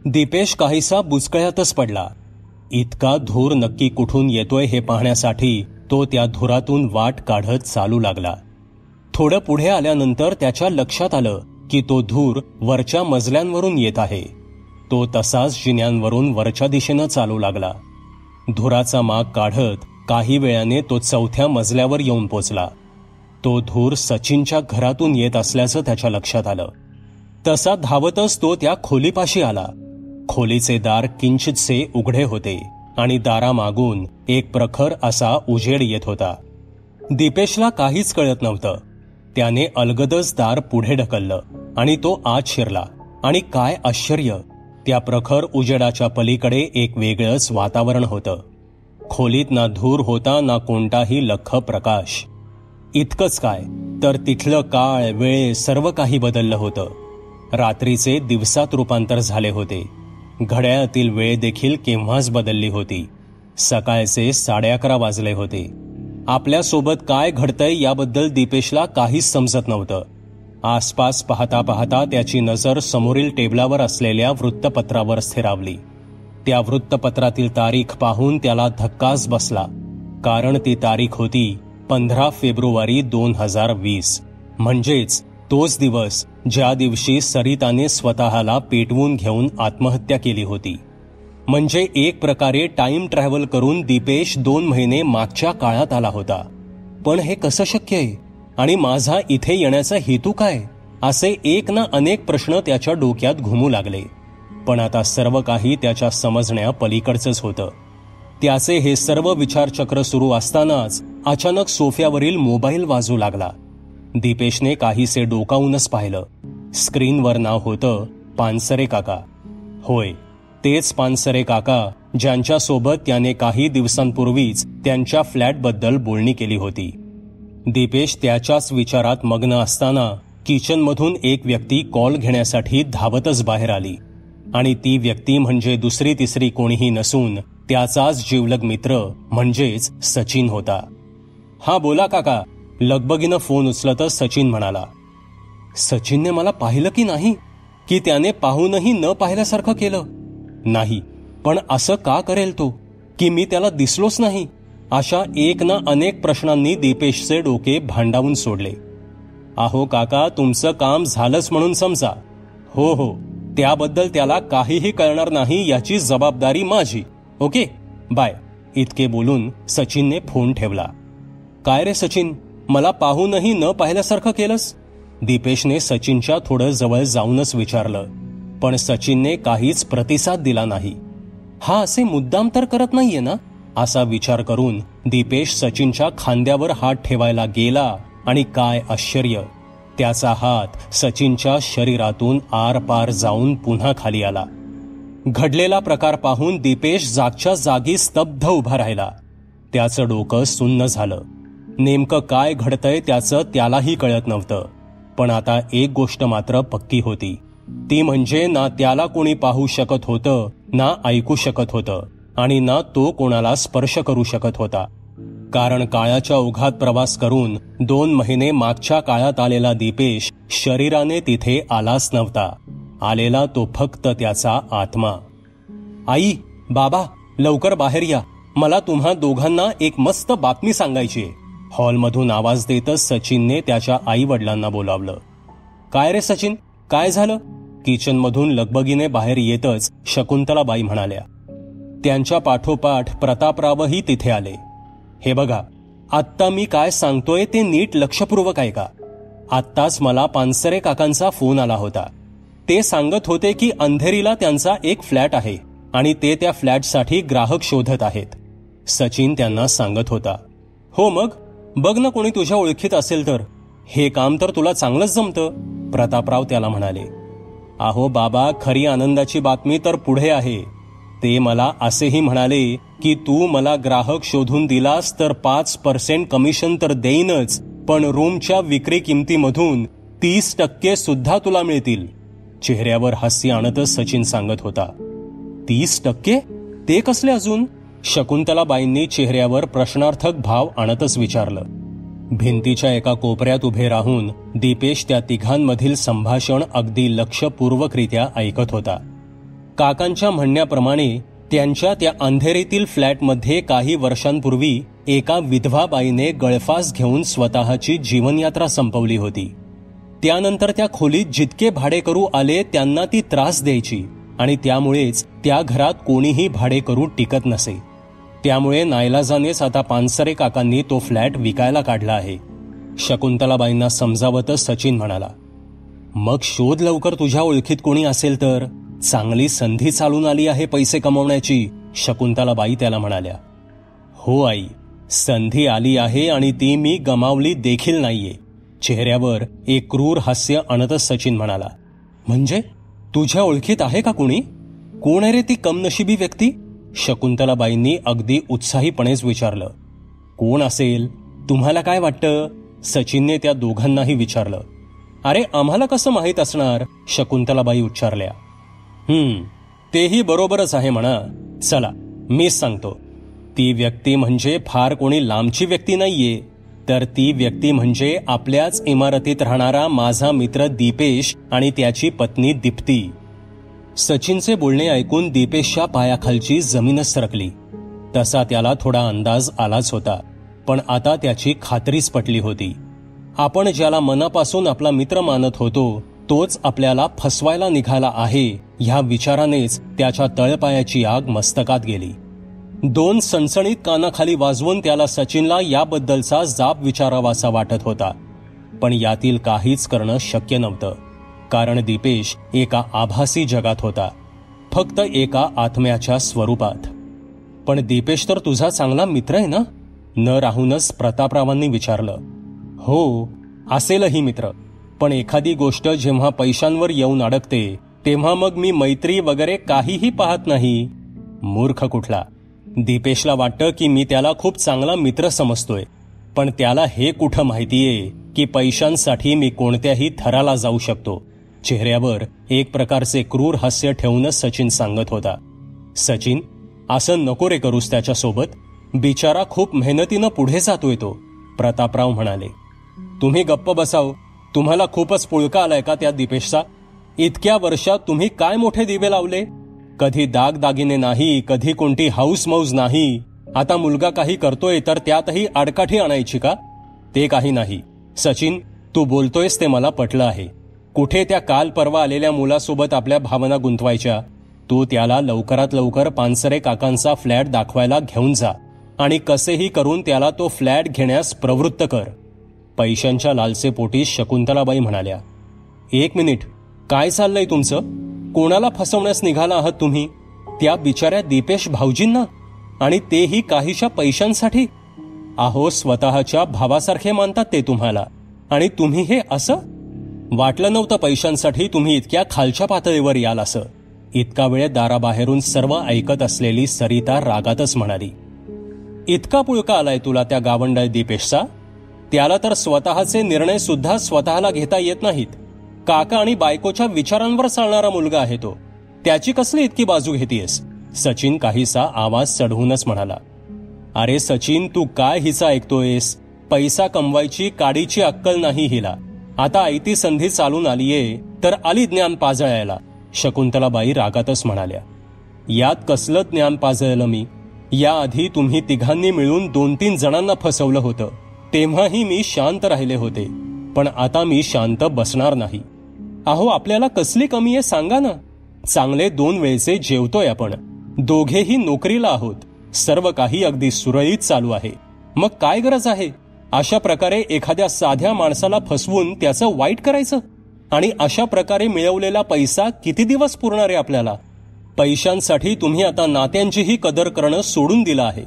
दीपेश काहीसा बुचकळ्यातच पडला. इतका धूर नक्की कुठून येतोय हे पाहण्यासाठी तो त्या धुरातून वाट काढत चालू लागला. थोडं पुढे आल्यानंतर त्याच्या लक्षात आलं की तो धूर वरच्या मजल्यांवरून येत आहे. तो तसाच जिन्यांवरून वरच्या दिशेनं चालू लागला. धुराचा माग काढत काही वेळाने तो 4थ्या मजल्यावर येऊन पोचला. तो धूर सचिनच्या घरातून येत असल्याचं त्याच्या लक्षात आलं. तसा धावतच तो त्या खोलीपाशी आला. खोलीचे दार किंचितसे उघडे होते आणि दारामागून एक प्रखर असा उजेड येत होता. दीपेशला काहीच कळत नव्हतं. त्याने अलगदच दार पुढे ढकललं आणि तो आत शिरला. आणि काय आश्चर्य, त्या प्रखर उजेडाच्या पलीकडे एक वेगळंच वातावरण होतं. खोलीत ना धूर होता ना कोणताही लख्ख प्रकाश. इतकंच काय तर तिथलं काळ वेळ सर्व काही बदललं होतं. रात्रीचे दिवसात रूपांतर झाले होते. घड्याळातील वेळ देखील केव्हाच बदलली होती. सकाळचे 11:30 वाजले होते. आपल्यासोबत काय घडतंय याबद्दल दीपेशला काहीच समजत नव्हतं. आसपास पाहता पाहता त्याची नजर समोरील टेबलावर असलेल्या वृत्तपत्रावर स्थिरावली. त्या वृत्तपत्रातील तारीख पाहून त्याला धक्काच बसला. कारण ती तारीख होती 15 फेब्रुवारी 2020. म्हणजेच तोच दिवस ज्या दिवशी सरिताने स्वतःला पेटवून घेऊन आत्महत्या केली होती. म्हणजे एक प्रकारे टाइम ट्रॅव्हल करून दीपेश 2 महिने मागच्या काळात आला होता. पण हे कसं शक्य आहे आणि माझा इथे येण्याचा हेतू काय, असे एक ना अनेक प्रश्न त्याच्या डोक्यात घुमू लागले. पण आता सर्व काही त्याच्या समजण्या पलीकडचंच होतं. त्याचे हे सर्व विचारचक्र सुरू असतानाच अचानक सोफ्यावरील मोबाईल वाजू लागला. दीपेशने काहीसे डोकावूनच पाहिलं. स्क्रीनवर नाव होतं पानसरे काका. होय, तेच पानसरे काका ज्यांच्यासोबत त्याने काही दिवसांपूर्वीच त्यांच्या फ्लॅटबद्दल बोलणी केली होती. दीपेश त्याच्याच विचारात मग्न असताना किचनमधून एक व्यक्ती कॉल घेण्यासाठी धावतच बाहेर आली. आणि ती व्यक्ती म्हणजे दुसरी तिसरी कोणीही नसून त्याचाच जिवलग मित्र म्हणजेच सचिन होता. हा बोला काका, लगबगीनं फोन उचलतच सचिन म्हणाला. सचिनने मला पाहिलं की नाही, की त्याने पाहूनही न पाहिल्यासारखं केलं? नाही, पण असं का करेल तो, की मी त्याला दिसलोच नाही? अशा एक ना अनेक प्रश्नांनी दीपेशचे डोके भांडावून सोडले. अहो काका, तुमचं काम झालंच म्हणून समजा. हो हो, त्याबद्दल त्याला काहीही कळणार नाही याची जबाबदारी माझी. Okay, bye. इतके बोलून सचिनने फोन ठेवला. काय रे सचिन, मला पाहूनही न पाहिल्यासारखं केलंस? दीपेशने सचिनच्या थोडं जवळ जाऊनच विचारलं. पण सचिनने काहीच प्रतिसाद दिला नाही. हा असे मुद्दाम तर करत नाहीये ना, असा विचार करून दीपेश सचिनच्या खांद्यावर हात ठेवायला गेला आणि काय आश्चर्य, त्याचा हात सचिनच्या शरीरातून आरपार जाऊन पुन्हा खाली आला. घडलेला प्रकार पाहून दीपेश जागच्या जागी स्तब्ध उभा राहिला. त्याचं डोकं सुन्न झालं. नेमकं काय घडतंय त्याचं त्यालाही कळत नव्हतं. पण आता एक गोष्ट मात्र पक्की होती, ती म्हणजे ना त्याला कोणी पाहू शकत होतं, ना ऐकू शकत होतं, आणि ना तो कोणाला स्पर्श करू शकत होता. कारण काळाच्या ओघात प्रवास करून 2 महिने मागच्या काळात आलेला दीपेश शरीराने तिथे आलाच नव्हता. आलेला तो फक्त त्याचा आत्मा. आई, बाबा, लवकर बाहेर या, मला तुम्हा दोघांना एक मस्त बातमी सांगायची आहे. हॉलमधून आवाज देतच सचिनने त्याच्या आई वडिलांना बोलावलं. काय रे सचिन, काय झालं? किचनमधून लगबगीने बाहेर येतच शकुंतलाबाई म्हणाल्या. त्यांच्या पाठोपाठ प्रतापरावही तिथे आले. हे बघा, आत्ता मी काय सांगतोय ते नीट लक्षपूर्वक ऐका. आत्ताच मला पानसरे काकांचा फोन आला होता. ते सांगत होते की अंधेरीला त्यांचा एक फ्लॅट आहे आणि ते त्या फ्लॅटसाठी ग्राहक शोधत आहेत. सचिन त्यांना सांगत होता. हो मग, बघ ना कोणी तुझ्या ओळखीत असेल तर. हे काम तर तुला चांगलंच जमतं, प्रतापराव त्याला म्हणाले. अहो बाबा, खरी आनंदाची बातमी तर पुढे आहे. ते मला असेही म्हणाले की तू मला ग्राहक शोधून दिलास तर 5% कमिशन तर देईनच, पण रूमच्या विक्री किमतीमधून 30% सुद्धा तुला मिळतील. चेहऱ्यावर हास्य आणतच सचिन सांगत होता. 30%? ते कसले अजून? शकुंतलाबाईंनी चेहऱ्यावर प्रश्नार्थक भाव आणतच विचारलं. भिंतीच्या एका कोपऱ्यात उभे राहून दीपेश त्या तिघांमधील संभाषण अगदी लक्षपूर्वकरित्या ऐकत होता. काकांच्या म्हणण्याप्रमाणे त्यांच्या त्या अंधेरीतील फ्लॅटमध्ये काही वर्षांपूर्वी एका विधवा बाईने गळफास घेऊन स्वतःची जीवनयात्रा संपवली होती. त्यानंतर त्या खोलीत जितके भाडेकरू आले त्यांना ती त्रास द्यायची आणि त्यामुळेच त्या घरात कोणीही भाडेकरू टिकत नसे. त्यामुळे नाईलाजानेच आता पानसरे काकांनी तो फ्लॅट विकायला काढला आहे. शकुंतलाबाईंना समजावतच सचिन म्हणाला. मग शोध लवकर, तुझ्या ओळखीत कोणी असेल तर. चांगली संधी चालून आली आहे पैसे कमवण्याची, शकुंतलाबाई त्याला म्हणाल्या. हो आई, संधी आली आहे आणि ती मी गमावली देखील नाहीये. चेहऱ्यावर एक क्रूर हास्य आणतच सचिन म्हणाला. म्हणजे तुझ्या ओळखीत आहे का कोणी? कोण आहे रे ती कमनशिबी व्यक्ती? शकुंतलाबाईंनी अगदी उत्साहीपणेच विचारलं. कोण असेल? तुम्हाला काय वाटतं? सचिनने त्या दोघांनाही विचारलं. अरे आम्हाला कसं माहीत असणार? शकुंतलाबाई उच्चारल्या. तेही बरोबरच आहे म्हणा. चला मीच सांगतो. ती व्यक्ती म्हणजे फार कोणी लांबची व्यक्ती नाहीये, तर ती व्यक्ती म्हणजे आपल्याच इमारतीत राहणारा माझा मित्र दीपेश आणि त्याची पत्नी दीप्ती. सचिनचे बोलणे ऐकून दीपेशच्या पायाखालची जमीनच सरकली. तसा त्याला थोडा अंदाज आलाच होता, पण आता त्याची खात्रीच पटली होती. आपण ज्याला मनापासून आपला मित्र मानत होतो तोच आपल्याला फसवायला निघाला आहे, ह्या विचारानेच त्याच्या तळपायाची आग मस्तकात गेली. दोन सणसणीत कानाखाली वाजवून त्याला सचिनला याबद्दलचा जाब विचारावासा वाटत होता, पण यातील काहीच करणं शक्य नव्हतं. कारण दीपेश एका आभासी जगात होता, फक्त एका आत्म्याच्या स्वरूपात. पण दीपेश तर तुझा चांगला मित्र आहे ना? न राहूनच प्रतापरावांनी विचारलं. हो असेलही मित्र, पण एखादी गोष्ट जेव्हा पैशांवर येऊन अडकते तेव्हा मग मी मैत्री वगैरे काहीही पाहत नाही. मूर्ख कुठला. दीपेशला वाटतं की मी त्याला खूप चांगला मित्र समजतोय, पण त्याला हे कुठं माहितीये की पैशांसाठी मी कोणत्याही थराला जाऊ शकतो. चेहऱ्यावर एक प्रकारचे क्रूर हास्य ठेवूनच सचिन सांगत होता. सचिन, असं नको रे करूस त्याच्यासोबत. बिचारा खूप मेहनतीनं पुढे जातोय तो. प्रतापराव म्हणाले. तुम्ही गप्प बसाव. तुम्हाला खूपच पुळका आलाय का त्या दीपेशचा? इतक्या वर्षात तुम्ही काय मोठे दिवे लावले? कधी दागदागिने नाही, कधी कोणती हाऊस मौज नाही. आता मुलगा काही करतोय तर त्यातही आडकाठी आणायची का? ते काही नाही. सचिन, तू बोलतोयस ते मला पटलं आहे. कुठे त्या काल परवा आलेल्या मुलासोबत आपल्या भावना गुंतवायच्या? तू त्याला लवकरात लवकर पानसरे काकांचा फ्लॅट दाखवायला घेऊन जा आणि कसेही करून त्याला तो फ्लॅट घेण्यास प्रवृत्त कर. पैशांच्या लालसेपोटी शकुंतलाबाई म्हणाल्या. एक मिनिट, काय चाललंय तुमचं? कोणाला फसवण्यास निघाला आहात तुम्ही? त्या बिचाऱ्या दीपेश भाऊजींना, आणि तेही काहीशा पैशांसाठी? अहो, स्वतःच्या भावासारखे मानतात ते तुम्हाला, आणि तुम्ही हे असं? वाटलं नव्हतं पैशांसाठी तुम्ही इतक्या खालच्या पातळीवर याल असं. इतका वेळ दाराबाहेरून सर्व ऐकत असलेली सरिता रागातच म्हणाली. इतका पुळका आलाय तुला त्या गावंडाळ दीपेशचा? त्याला तर स्वतःचे निर्णय सुद्धा स्वतःला घेता येत नाहीत. काका आणि बायकोच्या विचारांवर चालणारा मुलगा आहे तो. त्याची कसली इतकी बाजू घेतीयस? सचिन काहीसा आवाज चढवूनच म्हणाला. अरे सचिन, तू काय हिचा ऐकतोयस? पैसा कमवायची काडीची अक्कल नाही हिला. आता आयती संधी चालून आलीये तर आली ज्ञान पाजळायला. शकुंतलाबाई रागातच म्हणाल्या. यात कसलं ज्ञान पाजळलं मी? याआधी तुम्ही तिघांनी मिळून 2-3 जणांना फसवलं होतं, तेव्हाही मी शांत राहिले होते, पण आता मी शांत बसणार नाही. अहो, आपल्याला कसली कमी आहे सांगा ना? चांगले 2 वेळचे जेवतोय आपण, दोघेही नोकरीला आहोत, सर्व काही अगदी सुरळीत चालू आहे. मग काय गरज आहे अशा प्रकारे एखाद्या साध्या माणसाला फसवून त्याचं वाईट करायचं? आणि अशा प्रकारे मिळवलेला पैसा किती दिवस पुरणार आहे आपल्याला? पैशांसाठी तुम्ही आता नात्यांचीही कदर करणं सोडून दिलं आहे.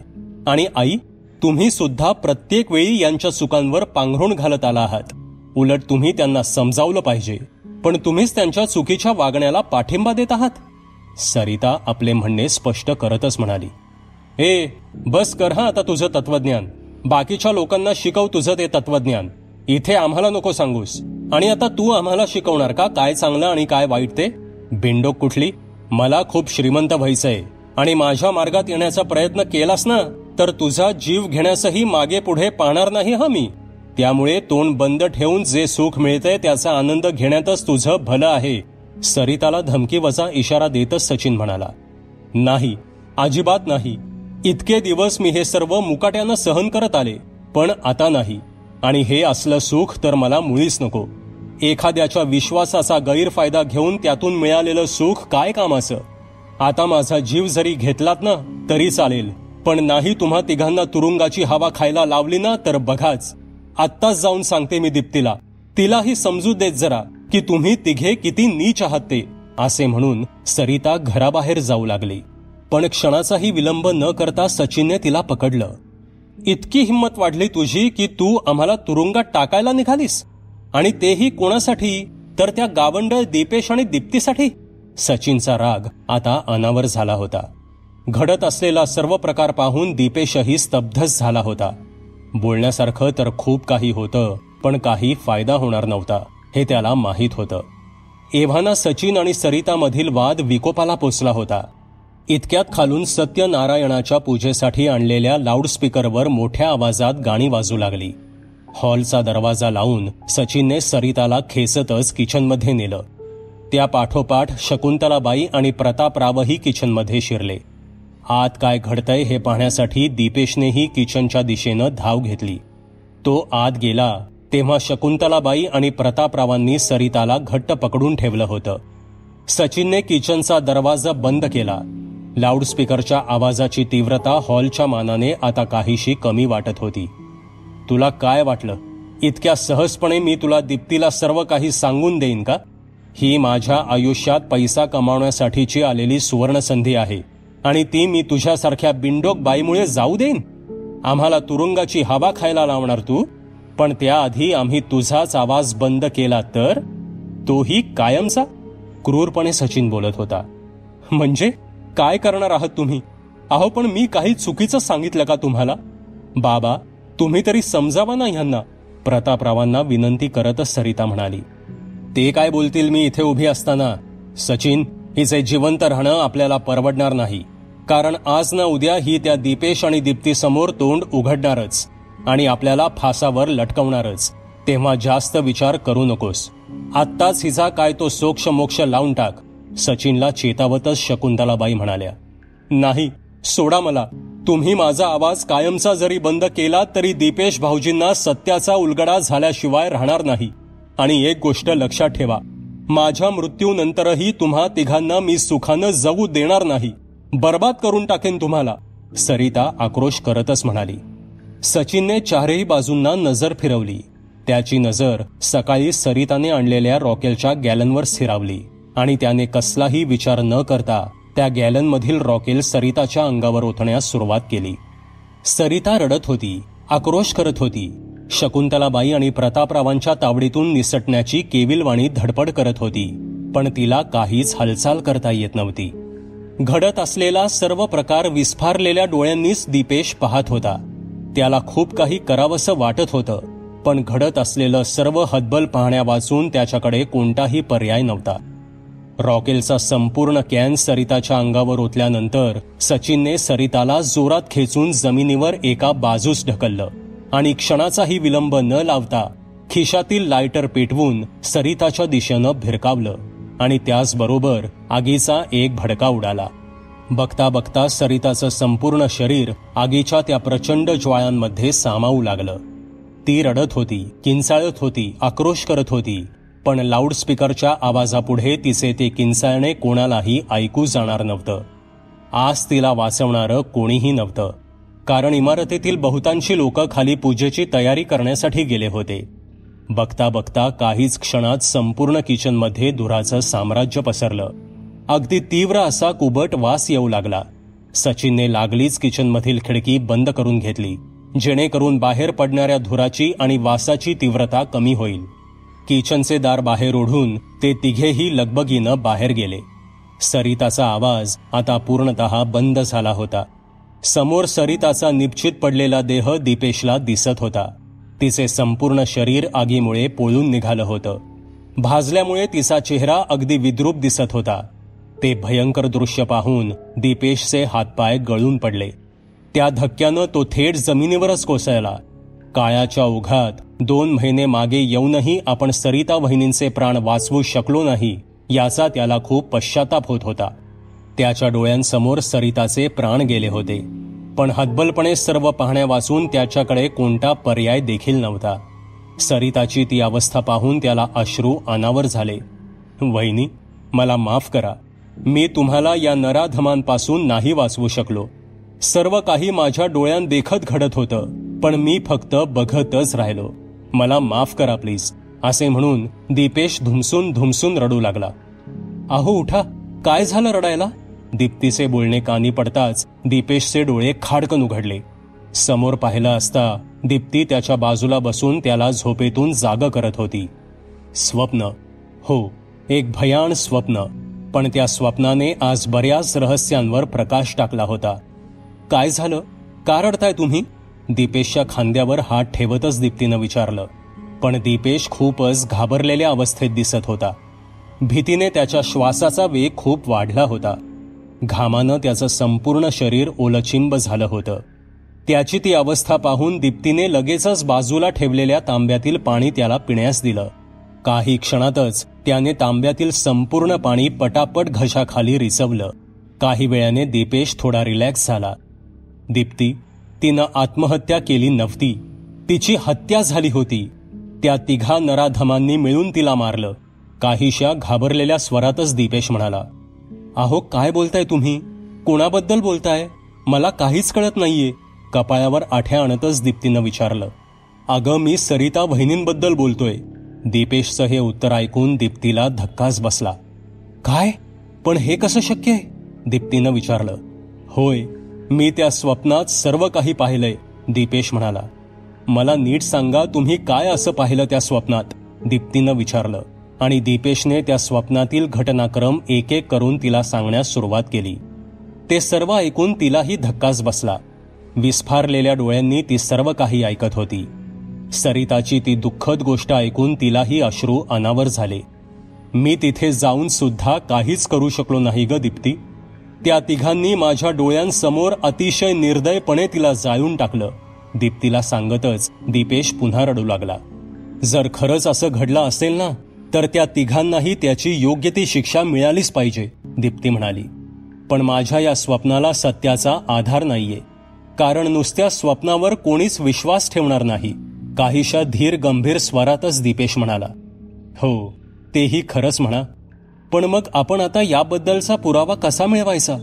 आणि आई, तुम्ही सुद्धा प्रत्येक वेळी यांच्या चुकांवर पांघरून घालत आला आहात. उलट तुम्ही त्यांना समजावलं पाहिजे, पण तुम्हीच त्यांच्या चुकीच्या वागण्याला पाठिंबा देत आहात. सरिता आपले म्हणणे स्पष्ट करतच म्हणाली. ए, बस कर हा आता तुझं तत्वज्ञान. बाकीच्या लोकांना शिकव तुझं ते तत्वज्ञान. इथे आम्हाला नको सांगूस. आणि आता तू आम्हाला शिकवणार का काय चांगलं आणि काय वाईट ते? बिंडोक कुठली. मला खूप श्रीमंत व्हायचंय आणि माझ्या मार्गात येण्याचा प्रयत्न केलास ना तर तुझा जीव घेण्यासही मागे पुढे पाहणार नाही हा मी. त्यामुळे तोंड बंद ठेवून जे सुख मिळतंय त्याचा आनंद घेण्यातच तुझं भलं आहे. सरिताला धमकीवजा इशारा देतच सचिन म्हणाला. नाही, अजिबात नाही. इतके दिवस मी हे सर्व मुकाट्यानं सहन करत आले, पण आता नाही. आणि हे असलं सुख तर मला मुळीच नको. एखाद्याच्या विश्वासाचा गैरफायदा घेऊन त्यातून मिळालेलं सुख काय कामाचं? आता माझा जीव जरी घेतलात ना तरी चालेल, पण नाही तुम्हा तिघांना तुरुंगाची हवा खायला लावली ना तर बघाच. आत्ताच जाऊन सांगते मी दीप्तीला. तिलाही समजू देत जरा की तुम्ही तिघे किती नीच आहात ते. असे म्हणून सरिता घराबाहेर जाऊ लागली. पण क्षणाचाही विलंब न करता सचिनने तिला पकडलं. इतकी हिंमत वाढली तुझी की तू आम्हाला तुरुंगात टाकायला निघालीस? आणि तेही कोणासाठी? तर त्या गावंडळ दीपेश आणि दीप्तीसाठी. सचिनचा राग आता अनावर झाला होता. घडत असलेला सर्व प्रकार पाहून दीपेशही स्तब्धच झाला होता. बोलण्यासारखं तर खूप काही होतं, पण काही फायदा होणार नव्हता हे त्याला माहीत होतं. एव्हाना सचिन आणि सरितामधील वाद विकोपाला पोचला होता. इतक्यात खालून सत्यनारायणाच्या पूजेसाठी आणलेल्या लाऊडस्पीकरवर मोठ्या आवाजात गाणी वाजू लागली. हॉलचा दरवाजा लावून सचिनने सरिताला खेचतच किचनमध्ये नेलं. त्या पाठोपाठ शकुंतलाबाई आणि प्रतापरावही किचनमध्ये शिरले. आत काय घडतंय हे पाहण्यासाठी दीपेशनेही किचनच्या दिशेनं धाव घेतली. तो आत गेला तेव्हा शकुंतलाबाई आणि प्रतापरावांनी सरिताला घट्ट पकडून ठेवलं होतं. सचिनने किचनचा दरवाजा बंद केला. लाऊडस्पीकरच्या आवाजाची तीव्रता हॉलच्या मानाने आता काहीशी कमी वाटत होती. तुला काय वाटलं, इतक्या सहजपणे मी तुला दीप्तीला सर्व काही सांगून देईन का? ही माझ्या आयुष्यात पैसा कमावण्यासाठीची आलेली सुवर्णसंधी आहे आणि ती मी तुझ्यासारख्या बिंडोक बाईमुळे जाऊ देईन? आम्हाला तुरुंगाची हवा खायला लावणार तू, पण त्याआधी आम्ही तुझाच आवाज बंद केला तर? तोही कायमचा? क्रूरपणे सचिन बोलत होता. म्हणजे काय करणार आहात तुम्ही? अहो, पण मी काही चुकीचं सांगितलं का तुम्हाला? बाबा, तुम्ही तरी समजावा ना ह्यांना, प्रतापरावांना विनंती करतच सरिता म्हणाली. ते काय बोलतील मी इथे उभी असताना? सचिन, हिचे जिवंत राहणं आपल्याला परवडणार नाही, कारण आज ना उद्या ही त्या दीपेश आणि दीप्तीसमोर तोंड उघडणारच आणि आपल्याला फासावर लटकवणारच. तेव्हा जास्त विचार करू नकोस. आत्ताच हिचा काय तो सोक्ष मोक्ष लावून टाक, सचिनला चेतावतच शकुंतलाबाई म्हणाल्या. नाही, सोडा मला. तुम्ही माझा आवाज कायमचा जरी बंद केला तरी दीपेश भाऊजींना सत्याचा उलगडा झाल्याशिवाय राहणार नाही. आणि एक गोष्ट लक्षात ठेवा, माझ्या मृत्यूनंतरही तुम्हा तिघांना मी सुखानं जगू देणार नाही. बर्बाद करून टाकेन तुम्हाला, सरिता आक्रोश करतच म्हणाली. सचिनने चारही बाजूंना नजर फिरवली. त्याची नजर सकाळी सरिताने आणलेल्या रॉकेलच्या गॅलनवर स्थिरावली आणि त्याने कसलाही विचार न करता त्या गॅलनमधील रॉकेल सरिताच्या अंगावर ओतण्यास सुरुवात केली. सरिता रडत होती, आक्रोश करत होती. शकुंतलाबाई आणि प्रतापरावांच्या तावडीतून निसटण्याची केविलवाणी धडपड करत होती, पण तिला काहीच हालचाल करता येत नव्हती. घडत असलेला सर्व प्रकार विस्फारलेल्या डोळ्यांनीच दीपेश पाहत होता. त्याला खूप काही करावंसं वाटत होतं, पण घडत असलेलं सर्व हतबल पाहण्या वाचून त्याच्याकडे कोणताही पर्याय नव्हता. रॉकेलचा संपूर्ण कॅन सरिताच्या अंगावर ओतल्यानंतर सचिनने सरिताला जोरात खेचून जमिनीवर एका बाजूस ढकललं आणि क्षणाचाही विलंब न लावता खिशातील लायटर पेटवून सरिताच्या दिशेनं भिरकावलं आणि त्याचबरोबर आगीचा एक भडका उडाला. बघता बघता सरिताचं संपूर्ण शरीर आगीच्या त्या प्रचंड ज्वाळांमध्ये सामावू लागलं. ती रडत होती, किंचाळत होती, आक्रोश करत होती, पण लाऊडस्पीकरच्या आवाजापुढे तिचे ते किंचाळणे कोणालाही ऐकू जाणार नव्हतं. आज तिला वाचवणारं कोणीही नव्हतं, कारण इमारतीतील बहुतांशी लोक खाली पूजेची तयारी करण्यासाठी गेले होते. बघता बघता काहीच क्षणात संपूर्ण किचनमध्ये धुराचं साम्राज्य पसरलं. अगदी तीव्र असा कुबट वास येऊ लागला. सचिनने लागलीच किचनमधील खिडकी बंद करून घेतली, जेणेकरून बाहेर पडणाऱ्या धुराची आणि वासाची तीव्रता कमी होईल. किचनचे दार बाहेर ओढून ते तिघेही लगबगीनं बाहेर गेले. सरिताचा आवाज आता पूर्णतः बंद झाला होता. समोर सरिताचा निपचित पडलेला देह दीपेशला दिसत होता. तिचे संपूर्ण शरीर आगीमुळे पोळून निघालं होतं. भाजल्यामुळे तिचा चेहरा अगदी विद्रूप दिसत होता. ते भयंकर दृश्य पाहून दीपेशचे हातपाय गळून पडले. त्या धक्क्यानं तो थेट जमिनीवरच कोसळला. काळाच्या ओघात 2 महिने मागे येऊनही आपण सरिता वहिनींचे प्राण वाचवू शकलो नाही, याचा त्याला खूप पश्चाताप होत होता. त्याच्या डोळ्यांसमोर सरिताचे प्राण गेले होते, पण हतबलपणे सर्व पाहण्या वाचून त्याच्याकडे कोणता पर्याय देखील नव्हता. सरिताची ती अवस्था पाहून त्याला अश्रू अनावर झाले. वहिनी, मला माफ करा. मी तुम्हाला या नराधमांपासून नाही वाचवू शकलो. सर्व काही माझ्या डोळ्यात देखत घडत होतं, पण मी फक्त बघतच राहिलो. मला माफ करा प्लीज, असे म्हणून दीपेश धुमसून धुमसून रडू लागला. अहो उठा, काय झालं रडायला? दीप्तीचे बोलणे कानी पडताच दीपेशचे डोळे खाडकन उघडले. समोर पाहिलं असता दीप्ती त्याच्या बाजूला बसून त्याला झोपेतून जाग करत होती. स्वप्न, हो, एक भयान स्वप्न. पण त्या स्वप्नाने आज बऱ्याच रहस्यांवर प्रकाश टाकला होता. काय झालं? का रडताय तुम्ही? दीपेशच्या खांद्यावर हात ठेवतच दीप्तीनं विचारलं. पण दीपेश खूपच घाबरलेल्या अवस्थेत दिसत होता. भीतीने त्याच्या श्वासाचा वेग खूप वाढला होता. घामानं त्याचं संपूर्ण शरीर ओलचिंब झालं होतं. त्याची ती अवस्था पाहून दीप्तीने लगेचच बाजूला ठेवलेल्या तांब्यातील पाणी त्याला पिण्यास दिलं. काही क्षणातच त्याने तांब्यातील संपूर्ण पाणी पटापट घशाखाली रिसवलं. काही वेळाने दीपेश थोडा रिलॅक्स झाला. दीप्ती, तिनं आत्महत्या केली नव्हती, तिची हत्या झाली होती. त्या तिघा नराधमांनी मिळून तिला मारलं. काहीशा घाबरलेल्या स्वरातच दीपेश म्हणाला. अहो, काय बोलताय तुम्ही? कोणाबद्दल बोलताय? मला काहीच कळत नाहीये. कपाळावर आठ्या आणतच दीप्तीनं विचारलं. अगं, मी सरिता वहिनींबद्दल बोलतोय. दीपेशचं हे उत्तर ऐकून दीप्तीला धक्काच बसला. काय? पण हे कसं शक्य आहे? दीप्तीनं विचारलं. होय, मी त्या स्वप्नात सर्व काही पाहिलंय, दीपेश म्हणाला. मला नीट सांगा, तुम्ही काय असं पाहिलं त्या स्वप्नात? दीप्तीनं विचारलं. आणि दीपेशने त्या स्वप्नातील घटनाक्रम एक एक करून तिला सांगण्यास सुरुवात केली. ते सर्व ऐकून तिलाही धक्काच बसला. विस्फारलेल्या डोळ्यांनी ती सर्व काही ऐकत होती. सरिताची ती दुःखद गोष्ट ऐकून तिलाही अश्रू अनावर झाले. मी तिथे जाऊन सुद्धा काहीच करू शकलो नाही ग दीप्ती. त्या तिघांनी माझ्या डोळ्यांसमोर अतिशय निर्दयपणे तिला जाळून टाकलं. दीप्तीला सांगतच दीपेश पुन्हा रडू लागला. जर खरंच असं घडलं असेल ना, तर त्या तिघांनाही त्याची योग्य ती शिक्षा मिळालीच पाहिजे, दीप्ती म्हणाली. पण माझ्या या स्वप्नाला सत्याचा आधार नाहीये, कारण नुसत्या स्वप्नावर कोणीच विश्वास ठेवणार नाही, काहीशा धीर गंभीर स्वरातच दीपेश म्हणाला. हो, तेही खरंच म्हणा. पण मग आपण आता याबद्दलचा पुरावा कसा मिळवायचा?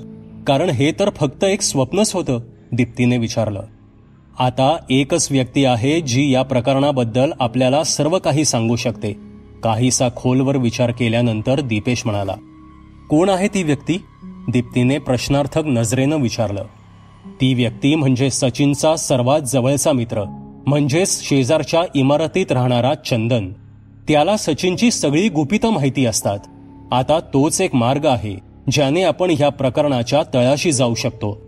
कारण हे तर फक्त एक स्वप्नच होतं, दीप्तीने विचारलं. आता एकच व्यक्ती आहे जी या प्रकरणाबद्दल आपल्याला सर्व काही सांगू शकते, काहीसा खोलवर विचार केल्यानंतर दीपेश म्हणाला. कोण आहे ती व्यक्ती? दीप्तीने प्रश्नार्थक नजरेनं विचारलं. ती व्यक्ती म्हणजे सचिनचा सर्वात जवळचा मित्र, म्हणजेच शेजारच्या इमारतीत राहणारा चंदन. त्याला सचिनची सगळी गुपितं माहिती असतात. आता तोच एक मार्ग आहे ज्याने आपण ह्या प्रकरणाच्या तळाशी जाऊ शकतो.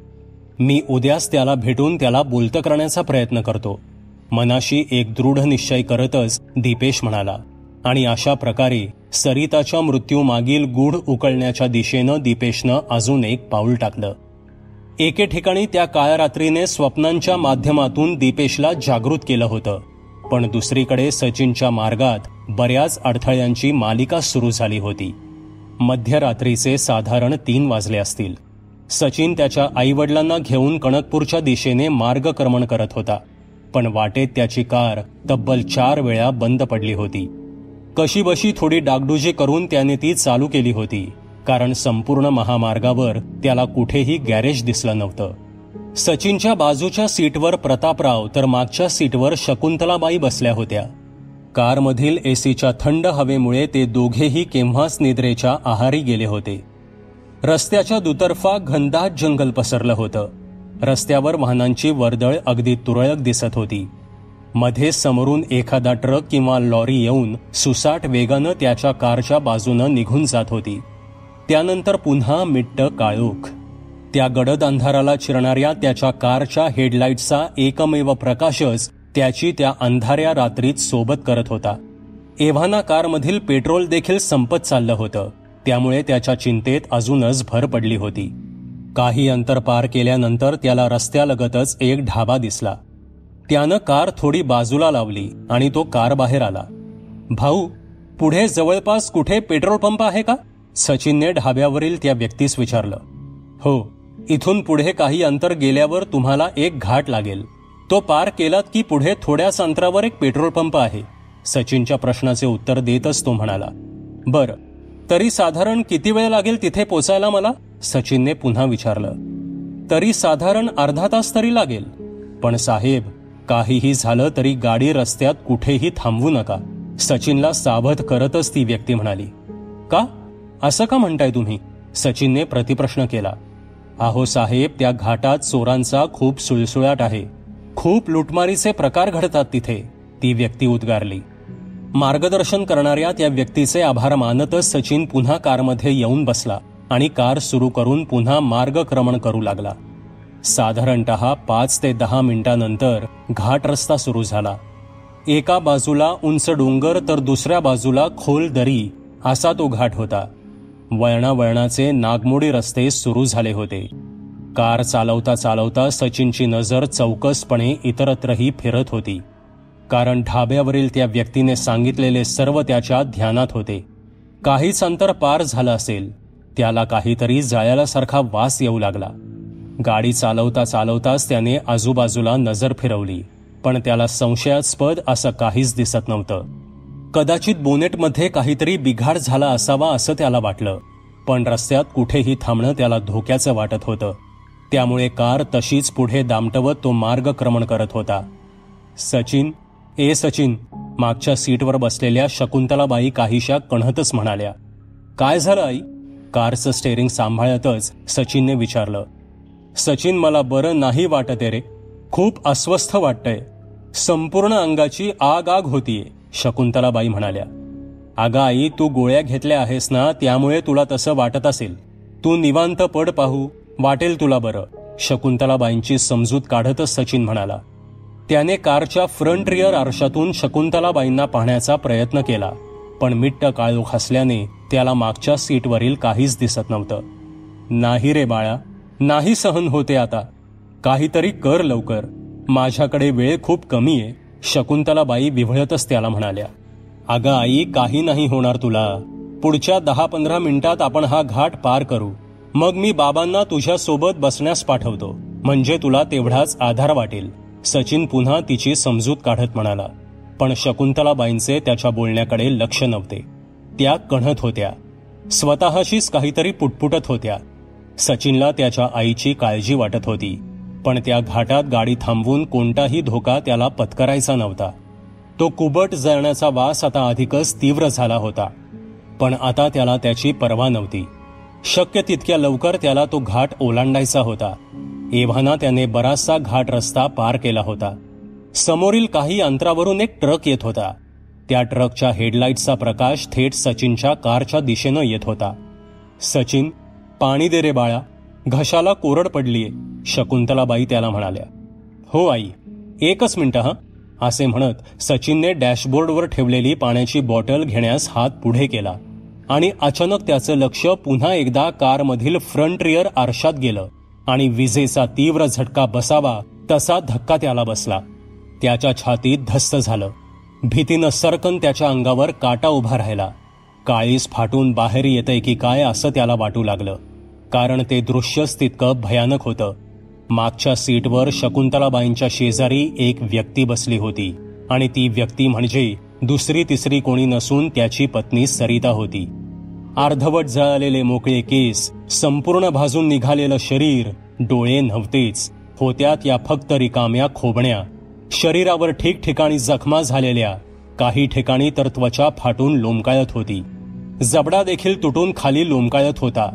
मी उद्याच त्याला भेटून त्याला बोलतं करण्याचा प्रयत्न करतो, मनाशी एक दृढ निश्चय करतच दीपेश म्हणाला. आणि अशा प्रकारे सरिताच्या मृत्यूमागील गूढ उकळण्याच्या दिशेनं दीपेशनं अजून एक पाऊल टाकलं. एके ठिकाणी त्या काळरात्रीने स्वप्नांच्या माध्यमातून दीपेशला जागृत केलं होतं, पण दुसरीकडे सचिनच्या मार्गात बऱ्याच अडथळ्यांची मालिका सुरू झाली होती. मध्यरात्रीचे साधारण 3 वाजले असतील. सचिन त्याच्या आईवडिलांना घेऊन कणकपूरच्या दिशेने मार्गक्रमण करत होता, पण वाटेत त्याची कार तब्बल 4 वेळा बंद पडली होती. कशीबशी थोडी डागडुजी करून त्याने ती चालू केली होती, कारण संपूर्ण महामार्गावर त्याला कुठेही गॅरेज दिसलं नव्हतं. सचिनच्या बाजूच्या सीटवर प्रतापराव तर मागच्या सीटवर शकुंतलाबाई बसल्या होत्या. कारमधील एसीच्या थंड हवेमुळे ते दोघेही केव्हाच निद्रेच्या आहारी गेले होते. रस्त्याच्या दुतर्फा घनदाट जंगल पसरलं होतं. रस्त्यावर वाहनांची वर्दळ अगदी तुरळक दिसत होती. मध्ये समोरून एखादा ट्रक किंवा लॉरी येऊन सुसाट वेगानं त्याच्या कारच्या बाजूनं निघून जात होती. त्यानंतर पुन्हा मिट्ट काळोख. त्या गडद अंधाराला चिरणाऱ्या त्याच्या कारच्या हेडलाईटचा एकमेव प्रकाशच त्याची त्या अंधाऱ्या रात्रीत सोबत करत होता. एव्हाना कारमधील पेट्रोल देखील संपत चाललं होतं, त्यामुळे त्याच्या चिंतेत अजूनच भर पडली होती. काही अंतर पार केल्यानंतर त्याला रस्त्यालगतच एक ढाबा दिसला. त्यानं कार थोडी बाजूला लावली आणि तो कार बाहेर आला. भाऊ, पुढे जवळपास कुठे पेट्रोल पंप आहे का? सचिनने ढाब्यावरील त्या व्यक्तीस विचारलं. हो, इथून पुढे काही अंतर गेल्यावर तुम्हाला एक घाट लागेल. तो पार केलात की पुढे थोड्याच अंतरावर एक पेट्रोल पंप आहे, सचिनच्या प्रश्नाचे उत्तर देतच तो म्हणाला. बरं, तरी साधारण किती वेळ लागेल तिथे पोचायला मला? सचिनने पुन्हा विचारलं. तरी साधारण अर्धा तास तरी लागेल. पण साहेब, काहीही झालं तरी गाडी रस्त्यात कुठेही थांबवू नका, सचिनला सावध करतच ती व्यक्ती म्हणाली. का? असं का म्हणताय तुम्ही? सचिनने प्रतिप्रश्न केला. अहो साहेब, त्या घाटात चोरांचा खूप सुळसुळाट आहे. खूप लुटमारीचे प्रकार घडतात तिथे, ती व्यक्ती उद्गारली. मार्गदर्शन करणाऱ्या त्या व्यक्तीचे आभार मानतच सचिन पुन्हा कारमध्ये येऊन बसला आणि कार सुरू करून पुन्हा मार्गक्रमण करू लागला. साधारणतः 5 ते 10 मिनिटांनंतर घाट रस्ता सुरू झाला. एका बाजूला उंच डोंगर तर दुसऱ्या बाजूला खोल दरी असा तो घाट होता. वळणावळणाचे नागमोडी रस्ते सुरू झाले होते. कार चालवता चालवता सचिनची नजर चौकसपणे इतरत्रही फिरत होती, कारण ढाब्यावरील त्या व्यक्तीने सांगितलेले सर्व त्याच्या ध्यानात होते. काहीच अंतर पार झालं असेल, त्याला काहीतरी जळाल्यासारखा वास येऊ लागला. गाडी चालवता चालवताच त्याने आजूबाजूला नजर फिरवली, पण त्याला संशयास्पद असं काहीच दिसत नव्हतं. कदाचित बोनेटमध्ये काहीतरी बिघाड झाला असावा असं त्याला वाटलं, पण रस्त्यात कुठेही थांबणं त्याला धोक्याचं वाटत होतं. त्यामुळे कार तशीच पुढे दामटवत तो मार्गक्रमण करत होता. सचिन, ए सचिन, मागच्या सीटवर बसलेल्या शकुंतलाबाई काहीशा कणहतच म्हणाल्या. काय झालं आई? कारचं स्टेअरिंग सांभाळतच सचिनने विचारलं. सचिन, मला बरं नाही वाटत रे, खूप अस्वस्थ वाटतंय, संपूर्ण अंगाची आग आग होतीये, शकुंतलाबाई म्हणाल्या. अगं आई, तू गोळ्या घेतल्या आहेस ना, त्यामुळे तुला तसं वाटत असेल. तू निवांत पड, पाहू, वाटेल तुला बरं, शकुंतलाबाईंची समजूत काढतच सचिन म्हणाला. त्याने कारच्या फ्रंट रिअर आरशातून शकुंतलाबाईंना पाहण्याचा प्रयत्न केला, पण मिट्ट काळोख असल्याने त्याला मागच्या सीटवरील काहीच दिसत नव्हतं. नाही रे बाळा, नाही सहन होते आता, काहीतरी कर लवकर, माझ्याकडे वेळ खूप कमी आहे, शकुंतलाबाई विव्हळतच त्याला म्हणाल्या. अगं आई, काही नाही होणार तुला, पुढच्या 10-15 मिनिटात आपण हा घाट पार करू, मग मी बाबांना तुझ्या सोबत बसण्यास पाठवतो, म्हणजे तुला तेवढाच आधार वाटेल, सचिन पुन्हा तिची समजूत काढत म्हणाला. पण शकुंतलाबाईंचे त्याच्या बोलण्याकडे लक्ष नव्हते. त्या कणत होत्या, स्वतःशीच काहीतरी पुटपुटत होत्या. सचिनला त्याच्या आईची काळजी वाटत होती, पण त्या घाटात गाडी थांबवून कोणताही धोका त्याला पत्करायचा नव्हता. तो कुबट जळण्याचा वास आता अधिकच तीव्र झाला होता, पण आता त्याला त्याची पर्वा नव्हती. शक्य तितक्या लवकर त्याला तो घाट ओलांडायचा होता. एव्हाना त्याने बराचसा घाट रस्ता पार केला होता. समोरील काही अंतरावरून एक ट्रक येत होता. त्या ट्रकच्या हेडलाईटचा प्रकाश थेट सचिनच्या कारच्या दिशेनं येत होता. सचिन, पाणी दे रे बाळा, घशाला कोरड पडलीये, शकुंतलाबाई त्याला म्हणाल्या. हो आई, एकच मिनिट हा, असे म्हणत सचिनने डॅशबोर्डवर ठेवलेली पाण्याची बॉटल घेण्यास हात पुढे केला आणि अचानक त्याचं लक्ष पुन्हा एकदा कारमधील फ्रंट रिअर आरशात गेलं आणि विजेचा तीव्र झटका बसावा तसा धक्का त्याला बसला. त्याच्या छातीत धस्त झालं. भीतीनं सरकन त्याच्या अंगावर काटा उभा राहिला. काळीस फाटून बाहेर येतंय की काय असं त्याला वाटू लागलं, कारण ते दृश्यच तितकं भयानक होतं. मागच्या सीटवर शकुंतलाबाईंच्या शेजारी एक व्यक्ती बसली होती आणि ती व्यक्ती म्हणजे दुसरी तिसरी कोणी नसून त्याची पत्नी सरिता होती. अर्धवट जळालेले मोकळे केस, संपूर्ण भाजून निघालेलं शरीर, डोळे नव्हतेच, होत्या त्या फक्त रिकाम्या खोबण्या. शरीरावर ठिकठिकाणी जखमा झालेल्या, काही ठिकाणी तर त्वचा फाटून लोंबकाळत होती. जबडा देखील तुटून खाली लोंबकाळत होता.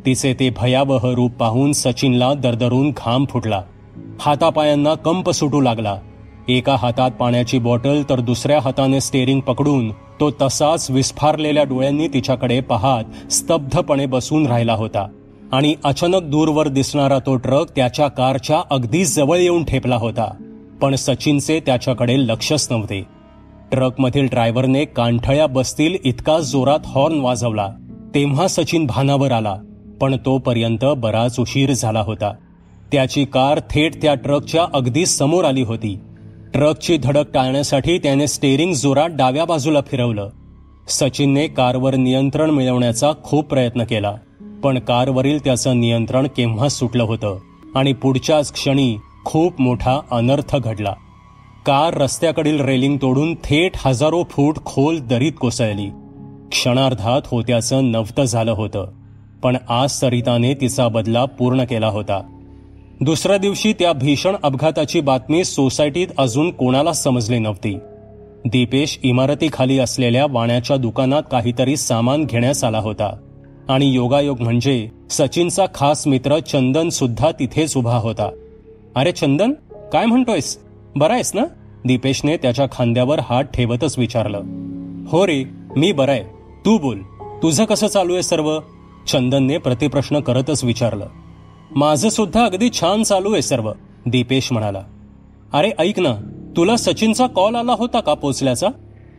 तिचे ते भयावह रूप पाहून सचिनला दरदरून घाम फुटला. हातापायांना कंप सुटू लागला. एका हातात पाण्याची बॉटल तर दुसऱ्या हाताने स्टेअरिंग पकडून तो तसाच विस्फारलेल्या डोळ्यांनी तिच्याकडे पाहत स्तब्धपणे बसून राहिला होता. आणि अचानक दूरवर दिसणारा तो ट्रक त्याच्या कारच्या अगदी जवळ येऊन ठेपला होता, पण सचिनचे त्याच्याकडे लक्षच नव्हते. ट्रकमधील ड्रायव्हरने कानठळ्या बसतील इतका जोरात हॉर्न वाजवला, तेव्हा सचिन भानावर आला, पण तोपर्यंत बराच उशीर झाला होता. त्याची कार थेट त्या ट्रकच्या अगदी समोर आली होती. ट्रकची धडक टाळण्यासाठी त्याने स्टेअरिंग जोरात डाव्या बाजूला फिरवलं. सचिनने कारवर नियंत्रण मिळवण्याचा खूप प्रयत्न केला, पण कारवरील त्याचं नियंत्रण केव्हा सुटलं होतं आणि पुढच्याच क्षणी खूप मोठा अनर्थ घडला. कार रस्त्याकडील रेलिंग तोडून थेट हजारो फूट खोल दरीत कोसळली. क्षणार्धात होत्याचं नव्हतं झालं होतं, पण आज सरिताने तिचा बदला पूर्ण केला होता. दुसऱ्या दिवशी त्या भीषण अपघाताची बातमी सोसायटीत अजून कोणाला समजली नव्हती. दीपेश इमारतीखाली असलेल्या वाण्याच्या दुकानात काहीतरी सामान घेण्यास आला होता आणि योगायोग म्हणजे सचिनचा खास मित्र चंदन सुद्धा तिथेच उभा होता. अरे चंदन, काय म्हणतोयस, बरा आहेस ना, दीपेशने त्याच्या खांद्यावर हात ठेवतच विचारलं. हो रे, मी बरा आहे. तू बोल, तुझं कसं चालू आहे सर्व? चंदनने प्रतिप्रश्न करतच विचारलं. माझं सुद्धा अगदी छान चालू आहे सर्व, दीपेश म्हणाला. अरे ऐक ना, तुला सचिनचा कॉल आला होता का पोचल्याचा?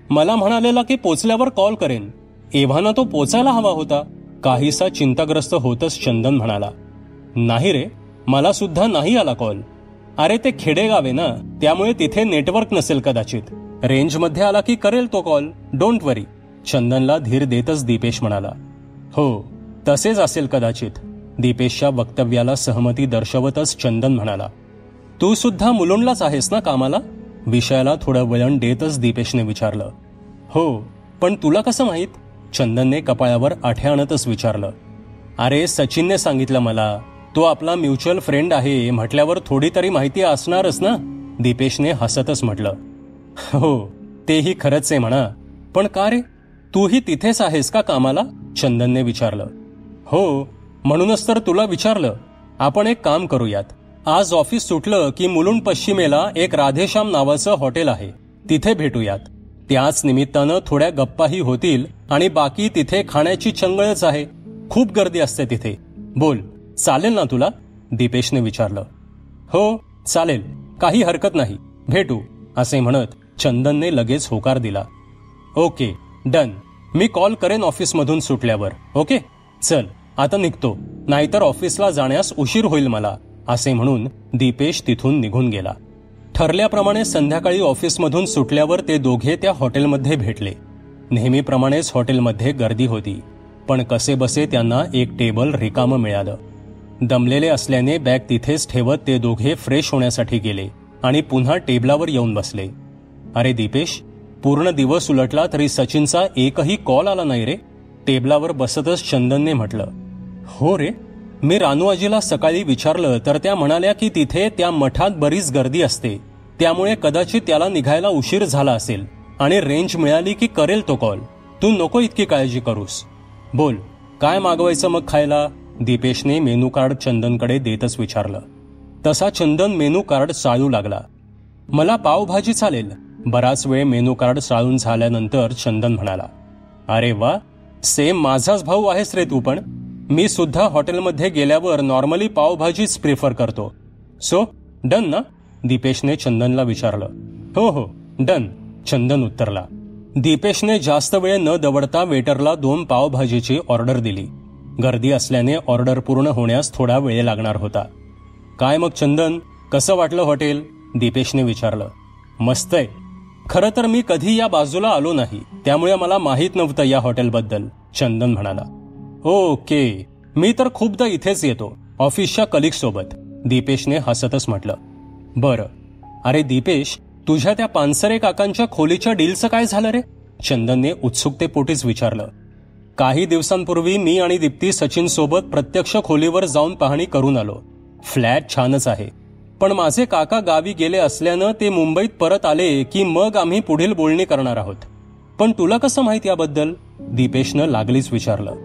मला म्हणालेला की पोचल्यावर कॉल करेन. एव्हाना तो पोचायला हवा होता, काहीसा चिंताग्रस्त होतच चंदन म्हणाला. नाही रे, मला सुद्धा नाही आला कॉल. अरे ते खेडेगाव आहे ना, त्यामुळे तिथे नेटवर्क नसेल कदाचित. रेंजमध्ये आला की करेल तो कॉल, डोंट वरी, चंदनला धीर देतच दीपेश म्हणाला. हो, तसेच असेल कदाचित, दीपेशच्या वक्तव्याला सहमती दर्शवतच चंदन म्हणाला. तू सुद्धा मुलुंडलाच आहेस ना कामाला? विषयाला थोडं वळण देतच दीपेशने विचारलं. हो, पण तुला कसं माहीत? चंदनने कपाळावर आठ्या आणतच विचारलं. अरे सचिनने सांगितलं मला. तो आपला म्युच्युअल फ्रेंड आहे म्हटल्यावर थोडी तरी माहिती असणारच ना, दीपेशने हसतच म्हटलं. हो, तेही खरंच आहे म्हणा. पण का रे, तूही तिथेच आहेस का कामाला? चंदनने विचारलं. हो, म्हणूनच तर तुला विचारलं. आपण एक काम करूयात. आज ऑफिस सुटलं की मुलुंड पश्चिमेला एक राधेश्याम नावाचं हॉटेल आहे, तिथे भेटूयात. त्याच निमित्तानं थोड्या गप्पाही होतील आणि बाकी तिथे खाण्याची चंगळच आहे. खूप गर्दी असते तिथे. बोल, चालेल ना तुला? दीपेशने विचारलं. हो चालेल, काही हरकत नाही, भेटू, असे म्हणत चंदनने लगेच होकार दिला. Okay, done. मी कॉल करेन ऑफिसमधून सुटल्यावर. ओके, चल आता निघतो, नाहीतर ऑफिसला जाण्यास उशीर होईल मला, असे म्हणून दीपेश तिथून निघून गेला. ठरल्याप्रमाणे संध्याकाळी ऑफिसमधून सुटल्यावर ते दोघे त्या हॉटेलमध्ये भेटले. नेहमीप्रमाणेच हॉटेलमध्ये गर्दी होती, पण कसेबसे त्यांना एक टेबल रिकामं मिळालं. दमलेले असल्याने बॅग तिथेच ठेवत ते दोघे फ्रेश होण्यासाठी गेले आणि पुन्हा टेबलावर येऊन बसले. अरे दीपेश, पूर्ण दिवस उलटला तरी सचिनचा एकही कॉल आला नाही रे, टेबलावर बसतच चंदनने म्हटलं. हो रे, मी रानूआजीला सकाळी विचारलं तर त्या म्हणाल्या की तिथे त्या मठात बरीच गर्दी असते, त्यामुळे कदाचित त्याला निघायला उशीर झाला असेल आणि रेंज मिळाली की करेल तो कॉल. तू नको इतकी काळजी करूस. बोल, काय मागवायचं मग खायला? दीपेशने मेनू कार्ड चंदनकडे देतच विचारलं. तसा चंदन मेनू कार्ड चाळू लागला. मला पावभाजी चालेल. बराच वेळ मेनू कार्ड चाळून झाल्यानंतर चंदन म्हणाला. अरे वा, सेम माझाच भाऊ आहेस रे तू पण. मी सुद्धा हॉटेलमध्ये गेल्यावर नॉर्मली पावभाजीच प्रिफर करतो. सो डन ना? दीपेशने चंदनला विचारलं. हो हो डन, चंदन उत्तरला. दीपेशने जास्त वेळ न दवडता वेटरला 2 पावभाजीची ऑर्डर दिली. गर्दी असल्याने ऑर्डर पूर्ण होण्यास थोडा वेळ लागणार होता. काय मग चंदन, कसं वाटलं हॉटेल? दीपेशने विचारलं. मस्त आहे. खरं तर मी कधी या बाजूला आलो नाही, त्यामुळे मला माहीत नव्हतं या हॉटेलबद्दल, चंदन म्हणाला. ओके, मी तर खूपदा इथेच येतो ऑफिसच्या कलिग सोबत, दीपेशने हसतच म्हटलं. बरं. अरे दीपेश, तुझ्या त्या पानसरे काकांच्या खोलीच्या डीलचं काय झालं रे? चंदनने उत्सुकतेपोटीच विचारलं. काही दिवसांपूर्वी मी आणि दीप्ती सचिन सोबत प्रत्यक्ष खोलीवर जाऊन पाहणी करून आलो. फ्लॅट छानच आहे, पण माझे काका गावी गेले असल्यानं ते मुंबईत परत आले की मग आम्ही पुढील बोलणी करणार आहोत. पण तुला कसं माहित याबद्दल? दीपेशनं लागलीच विचारलं.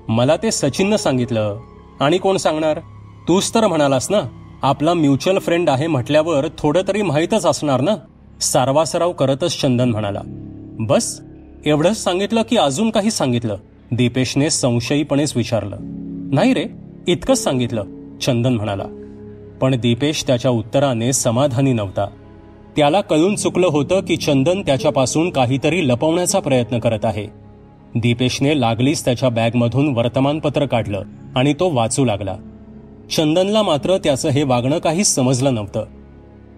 मला ते सचिननं सांगितलं. आणि कोण सांगणार? तूच तर म्हणालास ना, आपला म्युच्युअल फ्रेंड आहे म्हटल्यावर थोडं तरी माहीतच असणार ना, सारवासराव करतच चंदन म्हणाला. बस एवढंच सांगितलं की अजून काही सांगितलं? दीपेशने संशयीपणेच विचारलं. नाही रे, इतकंच सांगितलं, चंदन म्हणाला. पण दीपेश त्याच्या उत्तराने समाधानी नव्हता. त्याला कळून चुकलं होतं की चंदन त्याच्यापासून काहीतरी लपवण्याचा प्रयत्न करत आहे. दीपेशने लागलीच त्याच्या बॅगमधून वर्तमानपत्र काढलं आणि तो वाचू लागला. चंदनला मात्र त्याचं हे वागणं काहीच समजलं नव्हतं.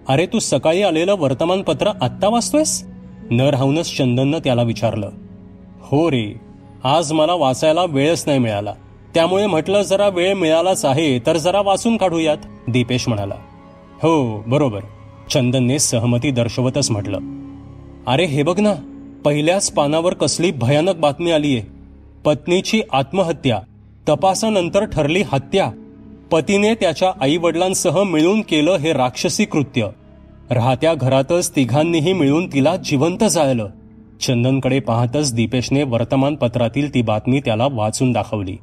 अरे तू सकाळी आलेलं वर्तमानपत्र आत्ता वाचतोयस? न राहूनच चंदननं त्याला विचारलं. हो रे, आज मला वाचायला वेळच नाही मिळाला, त्यामुळे म्हटलं जरा वेळ मिळालाच आहे तर जरा वाचून काढूयात, दीपेश म्हणाला. हो बरोबर, चंदनने सहमती दर्शवतच म्हटलं. अरे हे बघ ना, पहिल्याच पानावर कसली भयानक बातमी आलीये. पत्नीची आत्महत्या, तपासानंतर ठरली हत्या. पतीने त्याच्या आई वडिलांसह मिळून केलं हे राक्षसी कृत्य. राहत्या घरातच तिघांनीही मिळून तिला जिवंत जाळलं. चंदनकडे पाहतच दीपेशने वर्तमानपत्रातील ती बातमी त्याला वाचून दाखवली.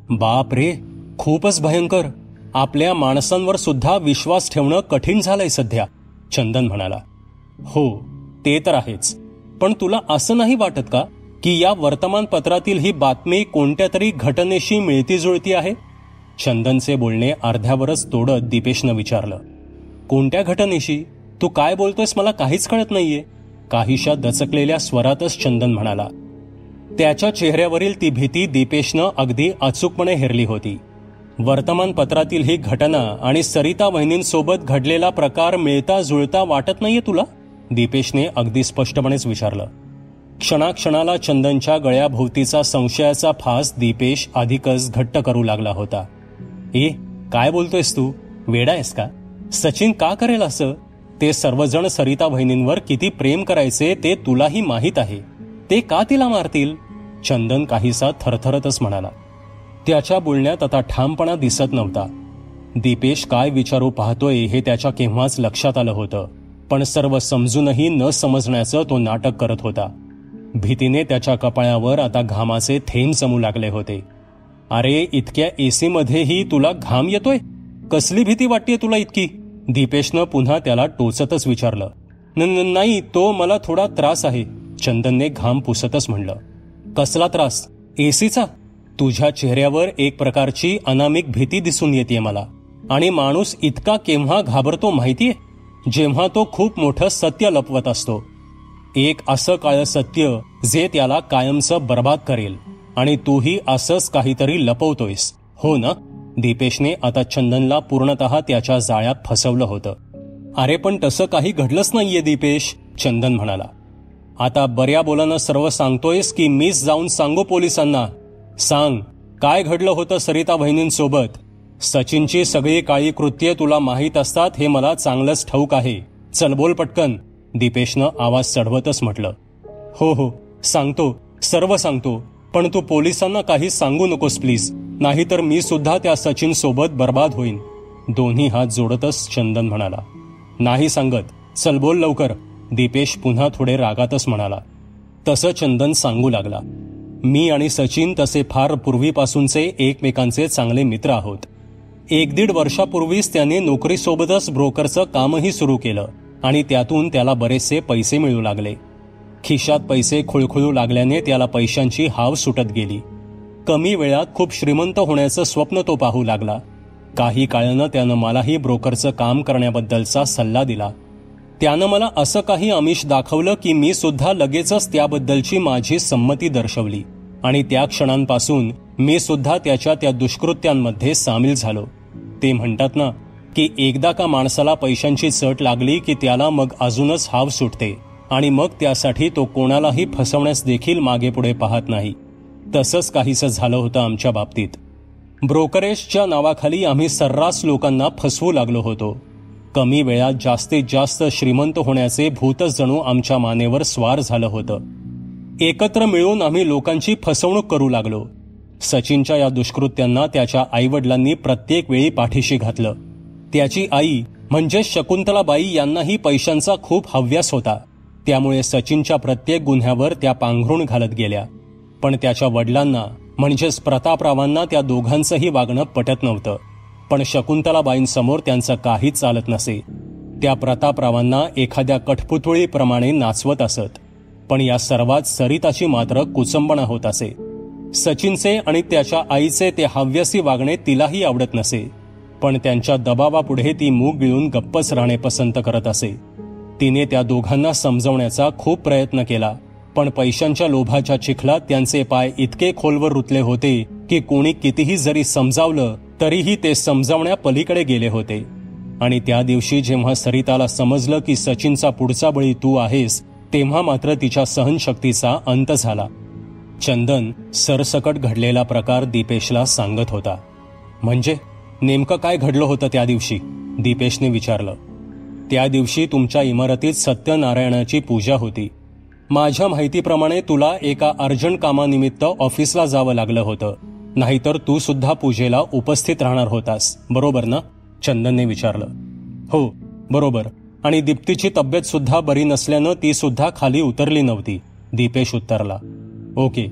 बाप रे, खूपच भयंकर. आपल्या माणसांवर सुद्धा विश्वास ठेवणं कठीण झालंय सध्या, चंदन म्हणाला. हो ते तर आहेच. पण तुला असं नाही वाटत का की या वर्तमानपत्रातील ही बातमी कोणत्या तरी घटनेशी मिळती जुळती आहे? चंदनचे बोलणे अर्ध्यावरच तोडत दीपेशनं विचारलं. कोणत्या घटनेशी? तू काय बोलतोयस मला काहीच कळत नाहीये, काहीशा दचकलेल्या स्वरातच चंदन म्हणाला. त्याच्या चेहऱ्यावरील ती भीती दीपेशनं अगदी अचूकपणे हेरली होती. वर्तमानपत्रातील ही घटना आणि सरिता वहिनींसोबत घडलेला प्रकार मिळता जुळता वाटत नाहीये तुला? दीपेशने अगदी स्पष्टपणेच विचारलं. क्षणाक्षणाला चंदनच्या गळ्याभोवतीचा संशयाचा फास दीपेश अधिकच घट्ट करू लागला होता. काय बोलतोयस तू? वेडा आहेस का? सचिन का करेल असं? ते सर्वजण सरिता वहिनींवर किती प्रेम करायचे ते तुलाही माहीत आहे. ते का तिला मारतील? चंदन काहीसा थरथरतच म्हणाला. त्याच्या बोलण्यात आता ठामपणा दिसत नव्हता. दीपेश काय विचारू पाहतोय हे त्याच्या केव्हाच लक्षात आलं होतं, पण सर्व समजूनही न समजण्याचं तो नाटक करत होता. भीतीने त्याच्या कपाळावर आता घामाचे थेंब जमू लागले होते. अरे, इतक्या एसी मध्येही तुला घाम येतोय? कसली भीती वाटतेय तुला इतकी? दीपेशनं पुन्हा त्याला टोचतच विचारलं. नाही, तो मला थोडा त्रास आहे, चंदनने घाम पुसतच म्हणलं. कसला त्रास? एसीचा? तुझ्या चेहऱ्यावर एक प्रकारची अनामिक भीती दिसून येते मला. आणि माणूस इतका केव्हा घाबरतो माहितीये? जेव्हा तो खूप मोठं सत्य लपवत असतो. एक असं काळं सत्य जे त्याला कायमचं बर्बाद करेल. आणि तूही असंच काहीतरी लपवतोयस, हो ना? दीपेशने आता चंदनला पूर्णतः त्याच्या जाळ्यात फसवलं होतं. अरे, पण तसं काही घडलंच नाहीये दीपेश, चंदन म्हणाला. आता बऱ्या बोलानं सर्व सांगतोयस की मीच जाऊन सांगू पोलिसांना? सांग, काय घडलं होतं सरिता वहिनींसोबत? सचिनची सगळी काळी कृत्ये तुला माहीत असतात हे मला चांगलंच ठाऊक आहे. चल बोल पटकन, दीपेशनं आवाज चढवतच म्हटलं. हो, सांगतो, सर्व सांगतो, पण तू पोलिसांना काही सांगू नकोस प्लीज, नाहीतर मी सुद्धा त्या सचिन सोबत बर्बाद होईन. दोन्ही हात जोडतच चंदन म्हणाला. नाही सांगत, चल बोल लवकर, दीपेश पुन्हा थोडे रागातच म्हणाला. तसं चंदन सांगू लागला. मी आणि सचिन तसे फार पूर्वीपासूनचे एकमेकांचे चांगले मित्र आहोत. 1-1.5 वर्षापूर्वीच त्याने नोकरीसोबतच ब्रोकरचं कामही सुरू केलं आणि त्यातून त्याला बरेचसे पैसे मिळू लागले. खिशात पैसे खुळखुळू लागल्याने त्याला पैशांची हाव सुटत गेली. कमी वेळात खूप श्रीमंत होण्याचं स्वप्न तो पाहू लागला. काही काळानं त्यानं मलाही ब्रोकरचं काम करण्याबद्दलचा सल्ला दिला. त्यानं मला असं काही आमिष दाखवलं की मी सुद्धा लगेचच त्याबद्दलची माझी संमती दर्शवली आणि त्या क्षणांपासून मी सुद्धा त्याच्या त्या दुष्कृत्यांमध्ये सामील झालो. ते म्हणतात ना की एकदा का माणसाला पैशांची चट लागली की त्याला मग अजूनच हाव सुटते आणि मग त्यासाठी तो कोणालाही फसवण्यास देखील मागे पुढे पाहत नाही. तसंच काहीसं झालं होतं आमच्या बाबतीत. ब्रोकरेजच्या नावाखाली आम्ही सर्रास लोकांना फसवू लागलो होतो. कमी वेळात जास्तीत जास्त श्रीमंत होण्याचे भूतच जणू आमच्या मानेवर स्वार झालं होतं. एकत्र मिळून आम्ही लोकांची फसवणूक करू लागलो. सचिनच्या या दुष्कृत्यांना त्याच्या आईवडिलांनी प्रत्येक वेळी पाठीशी घातलं. त्याची आई म्हणजे शकुंतलाबाई यांनाही पैशांचा खूप हव्यास होता. त्यामुळे सचिनच्या प्रत्येक गुन्ह्यावर त्या पांघरून घालत गेल्या. पण त्याच्या वडिलांना म्हणजेच प्रतापरावांना त्या दोघांचंही वागणं पटत नव्हतं. पण शकुंतलाबाईंसमोर त्यांचं काहीच चालत नसे. त्या प्रतापरावांना एखाद्या कठपुतळीप्रमाणे नाचवत असत. पण या सर्वात सरिताची मात्र कुचंबणा होत असे. सचिनचे आणि त्याच्या आईचे ते हव्यासी वागणे तिलाही आवडत नसे. पण त्यांच्या दबावापुढे ती मूग गिळून गप्पच राहणे पसंत करत असे. तिने त्या दोघांना समजवण्याचा खूप प्रयत्न केला, पण पैशांच्या लोभाच्या चिखलात त्यांचे पाय इतके खोलवर रुतले होते की कोणी कितीही जरी समजावलं तरीही ते समजावण्या पलीकडे गेले होते. आणि त्या दिवशी जेव्हा सरिताला समजलं की सचिनचा पुढचा बळी तू आहेस, तेव्हा मात्र तिच्या सहनशक्तीचा अंत झाला. चंदन सरसकट घडलेला प्रकार दीपेशला सांगत होता. म्हणजे नेमकं काय घडलं होतं त्या दिवशी? दीपेशने विचारलं. त्या दिवशी तुमच्या इमारतीत सत्यनारायणाची पूजा होती. माझ्या माहितीप्रमाणे तुला एका अर्जंट कामानिमित्त ऑफिसला जावं लागलं होतं, नाहीतर तू सुद्धा पूजेला उपस्थित राहणार होतास, बरोबर ना? चंदनने विचारलं. हो, बरोबर. आणि दीप्तीची तब्येत सुद्धा बरी नसल्यानं ती सुद्धा खाली उतरली नव्हती, दीपेश उत्तरला. ओके.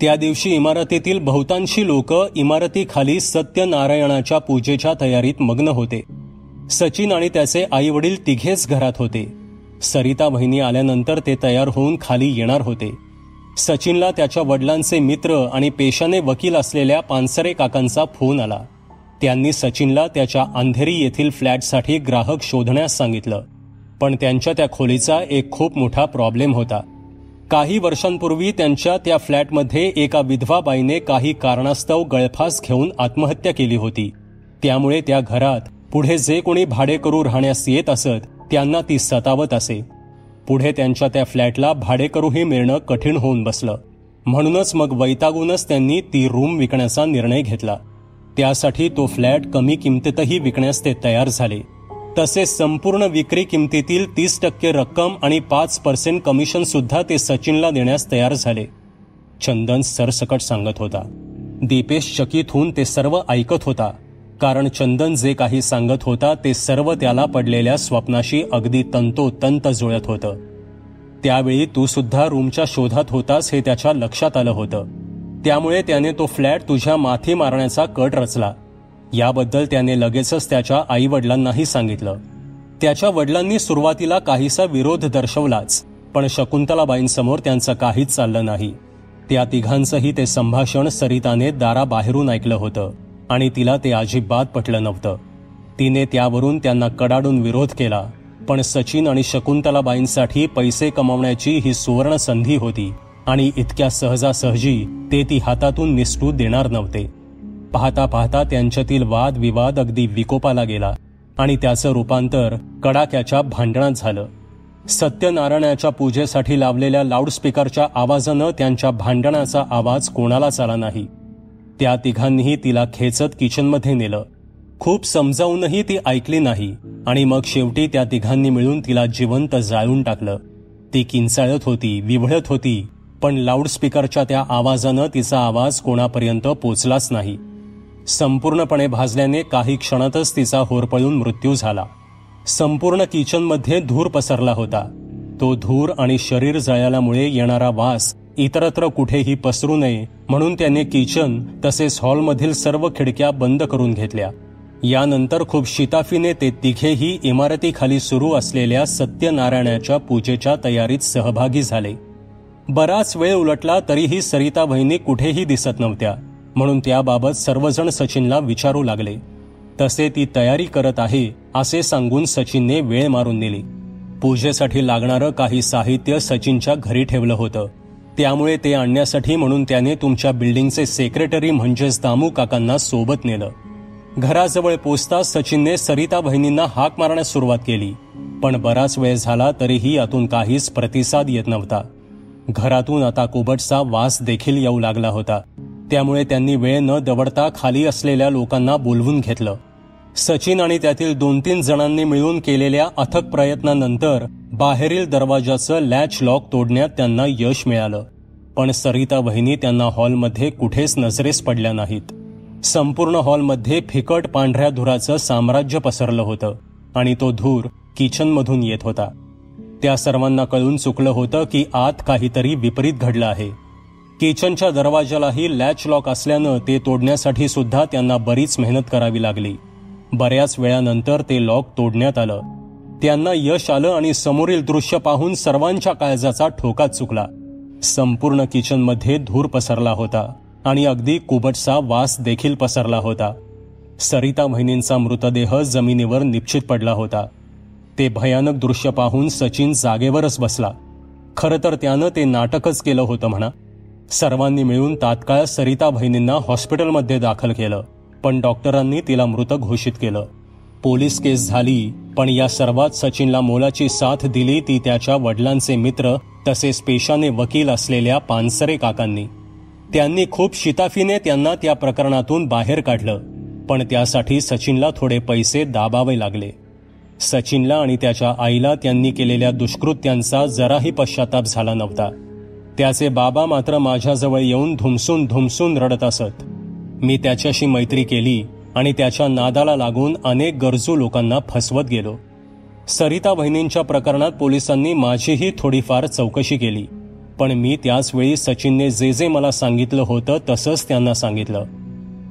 त्या दिवशी इमारतीतील बहुतांशी लोक इमारतीखाली सत्यनारायणाच्या पूजेच्या तयारीत मग्न होते. सचिन आणि त्याचे आई वडील तिघेच घरात होते. सरिता वहिनी आल्यानंतर ते तयार होऊन खाली येणार होते. सचिनला त्याच्या वडिलांचे मित्र आणि पेशाने वकील असलेल्या पानसरे काकांचा फोन आला. त्यांनी सचिनला त्याच्या अंधेरी येथील फ्लॅटसाठी ग्राहक शोधण्यास सांगितलं. पण त्यांच्या त्या खोलीचा एक खूप मोठा प्रॉब्लेम होता. काही वर्षांपूर्वी त्यांच्या त्या फ्लॅटमध्ये एका विधवा बाईने काही कारणास्तव गळफास घेऊन आत्महत्या केली होती. त्यामुळे त्या घरात पुढे जे कोणी भाडेकरू राहण्यास येत असत त्यांना ती सतावत असे. पुढे त्यांच्या त्या फ्लॅटला भाडेकरूही मिळणं कठीण होऊन बसलं. म्हणूनच मग वैतागूनच त्यांनी ती रूम विकण्याचा निर्णय घेतला. त्यासाठी तो फ्लॅट कमी किमतीतही विकण्यास ते तयार झाले. तसेच संपूर्ण विक्री किमतीतील 30% रक्कम आणि 5% कमिशन सुद्धा ते सचिनला देण्यास तयार झाले. चंदन सरसकट सांगत होता. दीपेश चकित होऊन ते सर्व ऐकत होता. कारण चंदन जे काही सांगत होता ते सर्व त्याला पडलेल्या स्वप्नाशी अगदी तंतोतंत जुळत होतं. त्यावेळी तू सुद्धा रूमच्या शोधात होतास हे त्याच्या लक्षात आलं होतं. त्यामुळे त्याने तो फ्लॅट तुझ्या माथी मारण्याचा कट रचला. याबद्दल त्याने लगेचच त्याच्या आईवडिलांनाही सांगितलं. त्याच्या वडिलांनी सुरुवातीला काहीसा विरोध दर्शवलाच, पण शकुंतलाबाईंसमोर त्यांचं काहीच चाललं नाही. त्या तिघांचंही ते संभाषण सरिताने दाराबाहेरून ऐकलं होतं आणि तिला ते अजिबात पटलं नव्हतं. तिने त्यावरून त्यांना कडाडून विरोध केला. पण सचिन आणि शकुंतलाबाईंसाठी पैसे कमावण्याची ही सुवर्ण संधी होती आणि इतक्या सहजासहजी ते ती हातातून निसटू देणार नव्हते. पाहता पाहता त्यांच्यातील वादविवाद अगदी विकोपाला गेला आणि त्याचं रूपांतर कडाक्याच्या भांडणात झालं. सत्यनारायणाच्या पूजेसाठी लावलेल्या लाऊडस्पीकरच्या आवाजानं त्यांच्या भांडणाचा आवाज कोणालाच आला नाही. त्या तिघांनीही तिला खेचत किचनमध्ये नेलं. खूप समजावूनही ती ऐकली नाही आणि मग शेवटी त्या तिघांनी मिळून तिला जिवंत जाळून टाकलं. ती किंचाळत होती, विव्हळत होती, पण लाऊडस्पीकरच्या त्या आवाजानं तिचा आवाज कोणापर्यंत पोचलाच नाही. संपूर्णपणे भाजल्याने काही क्षणातच तिचा होरपळून मृत्यू झाला. संपूर्ण किचनमध्ये धूर पसरला होता. तो धूर आणि शरीर जळाल्यामुळे येणारा वास इतरत्र कुठेही पसरू नये म्हणून त्याने किचन तसेच हॉलमधील सर्व खिडक्या बंद करून घेतल्या. यानंतर खूप शिताफीने ते तिघेही इमारतीखाली सुरू असलेल्या सत्यनारायणाच्या पूजेच्या तयारीत सहभागी झाले. बराच वेळ उलटला तरीही सरिता वहिनी कुठेही दिसत नव्हत्या. म्हणून त्याबाबत सर्वजण सचिनला विचारू लागले. तसे ती तयारी करत आहे असे सांगून सचिनने वेळ मारून दिली. पूजेसाठी लागणारं काही साहित्य सचिनच्या घरी ठेवलं होतं. त्यामुळे ते आणण्यासाठी म्हणून त्याने तुमच्या बिल्डिंगचे सेक्रेटरी म्हणजेच दामू काकांना सोबत नेलं. घराजवळ पोचताच सचिनने सरिता बहिणींना हाक मारण्यास सुरुवात केली. पण बराच वेळ झाला तरीही यातून काहीच प्रतिसाद येत नव्हता. घरातून आता कोबटचा वास देखील येऊ लागला होता. त्यामुळे त्यांनी वेळ न दवडता खाली असलेल्या लोकांना बोलवून घेतलं. सचिन आणि त्यातील 2-3 जणांनी मिळून केलेल्या अथक प्रयत्नानंतर बाहेरील दरवाजाचं लॅच लॉक तोडण्यात त्यांना यश मिळालं. पण सरिता वहिनी त्यांना हॉलमध्ये कुठेच नजरेस पडल्या नाहीत. संपूर्ण हॉलमध्ये फिकट पांढऱ्या धुराचं साम्राज्य पसरलं होतं आणि तो धूर किचनमधून येत होता. त्या सर्वांना कळून चुकलं होतं की आत काहीतरी विपरीत घडलं आहे. किचनच्या दरवाजालाही लॅच लॉक असल्यानं ते तोडण्यासाठी सुद्धा त्यांना बरीच मेहनत करावी लागली. बऱ्याच वेळानंतर ते लॉक तोडण्यात आलं. त्यांना यश आलं आणि समोरील दृश्य पाहून सर्वांच्या काळजाचा ठोका चुकला. संपूर्ण किचनमध्ये धूर पसरला होता आणि अगदी कुबटचा वास देखील पसरला होता. सरिता वहिनींचा मृतदेह जमिनीवर निपचित पडला होता. ते भयानक दृश्य पाहून सचिन जागेवरच बसला. खरं तर त्यानं ते नाटकच केलं होतं म्हणा. सर्वांनी मिळून तात्काळ सरिता वहिनींना हॉस्पिटलमध्ये दाखल केलं, पण डॉक्टरांनी तिला मृत घोषित केलं. पोलीस केस झाली, पण या सर्वात सचिनला मोलाची साथ दिली ती त्याच्या वडिलांचे मित्र तसेच पेशाने वकील असलेल्या पानसरे काकांनी. त्यांनी खूप शिताफीने त्यांना त्या प्रकरणातून बाहेर काढलं, पण त्यासाठी सचिनला थोडे पैसे दाबावे लागले. सचिनला आणि त्याच्या आईला त्यांनी केलेल्या दुष्कृत्यांचा जराही पश्चाताप झाला नव्हता. त्याचे बाबा मात्र माझ्याजवळ येऊन धुमसून धुमसून रडत असत. मी त्याच्याशी मैत्री केली आणि त्याच्या नादाला लागून अनेक गरजू लोकांना फसवत गेलो. सरिता वहिनींच्या प्रकरणात पोलिसांनी माझीही थोडीफार चौकशी केली, पण मी त्याच वेळी सचिनने जे जे मला सांगितलं होतं तसंच त्यांना सांगितलं.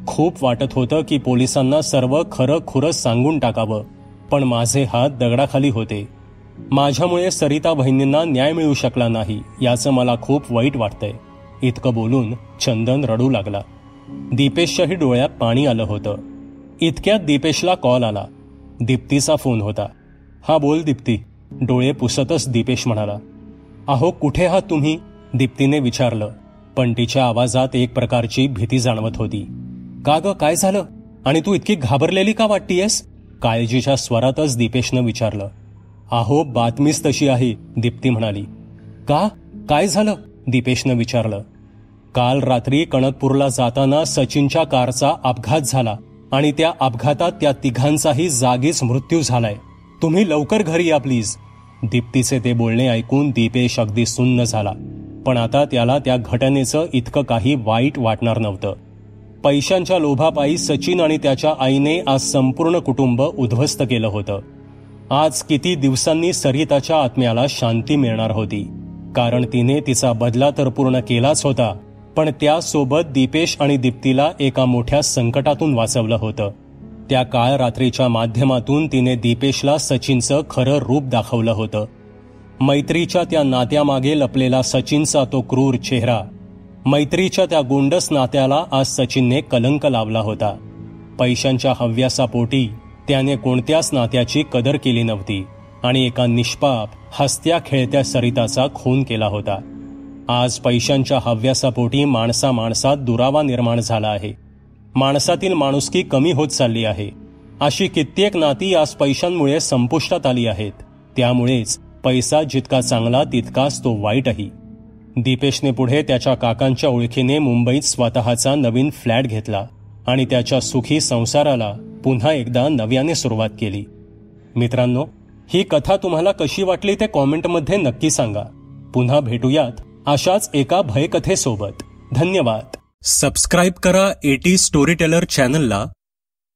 खूप वाटत होतं की पोलिसांना सर्व खरं खुरं सांगून टाकावं, पण माझे हात दगडाखाली होते. माझ्यामुळे सरिता बहिणींना न्याय मिळू शकला नाही याचं मला खूप वाईट वाटतंय. इतकं बोलून चंदन रडू लागला. दीपेशच्याही डोळ्यात पाणी आलं होतं. इतक्यात दीपेशला कॉल आला. दीप्तीचा फोन होता. हा बोल दीप्ती, डोळे पुसतच दीपेश म्हणाला. अहो कुठे आहात तुम्ही, दीप्तीने विचारलं, पण तिच्या आवाजात एक प्रकारची भीती जाणवत होती. का ग, काय झालं आणि तू इतकी घाबरलेली का वाटतीयस, काळजीच्या स्वरातच दीपेशनं विचारलं. अहो बातमीच तशी आहे, दीप्ती म्हणाली. का, काय झालं, दीपेशनं विचारलं. काल रात्री कणकपूरला जाताना सचिनच्या कारचा अपघात झाला आणि त्या अपघातात त्या तिघांचाही जागीच मृत्यू झालाय. तुम्ही लवकर घरी या प्लीज. दीप्तीचे ते बोलणे ऐकून दीपेश अगदी सुन्न झाला. पण आता त्याला त्या घटनेचं इतकं काही वाईट वाटणार नव्हतं. पैशांच्या लोभापायी सचिन आणि त्याच्या आईने आज संपूर्ण कुटुंब उद्ध्वस्त केलं होतं. आज किती दिवसांनी सरिताच्या आत्म्याला शांती मिळणार होती, कारण तिने तिचा बदला तर पूर्ण केलाच होता, पण त्यासोबत दीपेश आणि दीप्तीला एका मोठ्या संकटातून वाचवलं होतं. त्या काळ रात्रीच्या माध्यमातून तिने दीपेशला सचिनचं खरं रूप दाखवलं होतं. मैत्रीच्या त्या नात्यामागे लपलेला सचिनचा तो क्रूर चेहरा, मैत्रीच्या त्या गोंडस नात्याला आज सचिनने कलंक लावला होता. पैशांच्या हव्यासापोटी त्याने कोणत्याच नात्याची कदर केली नव्हती आणि एका निष्पाप हसत्या खेळत्या सरिताचा खून केला होता. आज पैशांच्या हव्यासापोटी माणसात दुरावा निर्माण झाला आहे. माणसातील माणुसकी कमी होत चालली आहे. अशी कित्येक नाती आज पैशांमुळे संपुष्टात आली आहेत. त्यामुळेच पैसा जितका चांगला तितकाच तो वाईटही. दीपेशने पुढे त्याच्या काकांच्या ओळखीने मुंबईत स्वतःचा नवीन फ्लॅट घेतला आणि त्याच्या सुखी संसाराला पुन्हा एकदा नव्याने सुरुवात केली. मित्रांनो, ही कथा तुम्हाला कशी वाटली ते कॉमेंटमध्ये नक्की सांगा. पुन्हा भेटूयात अशाच एका भयकथेसोबत. धन्यवाद. सबस्क्राईब करा एटी स्टोरी टेलर चॅनलला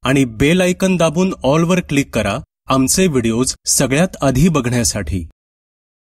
आणि बेल आयकन दाबून ऑलवर क्लिक करा आमचे व्हिडिओज सगळ्यात आधी बघण्यासाठी.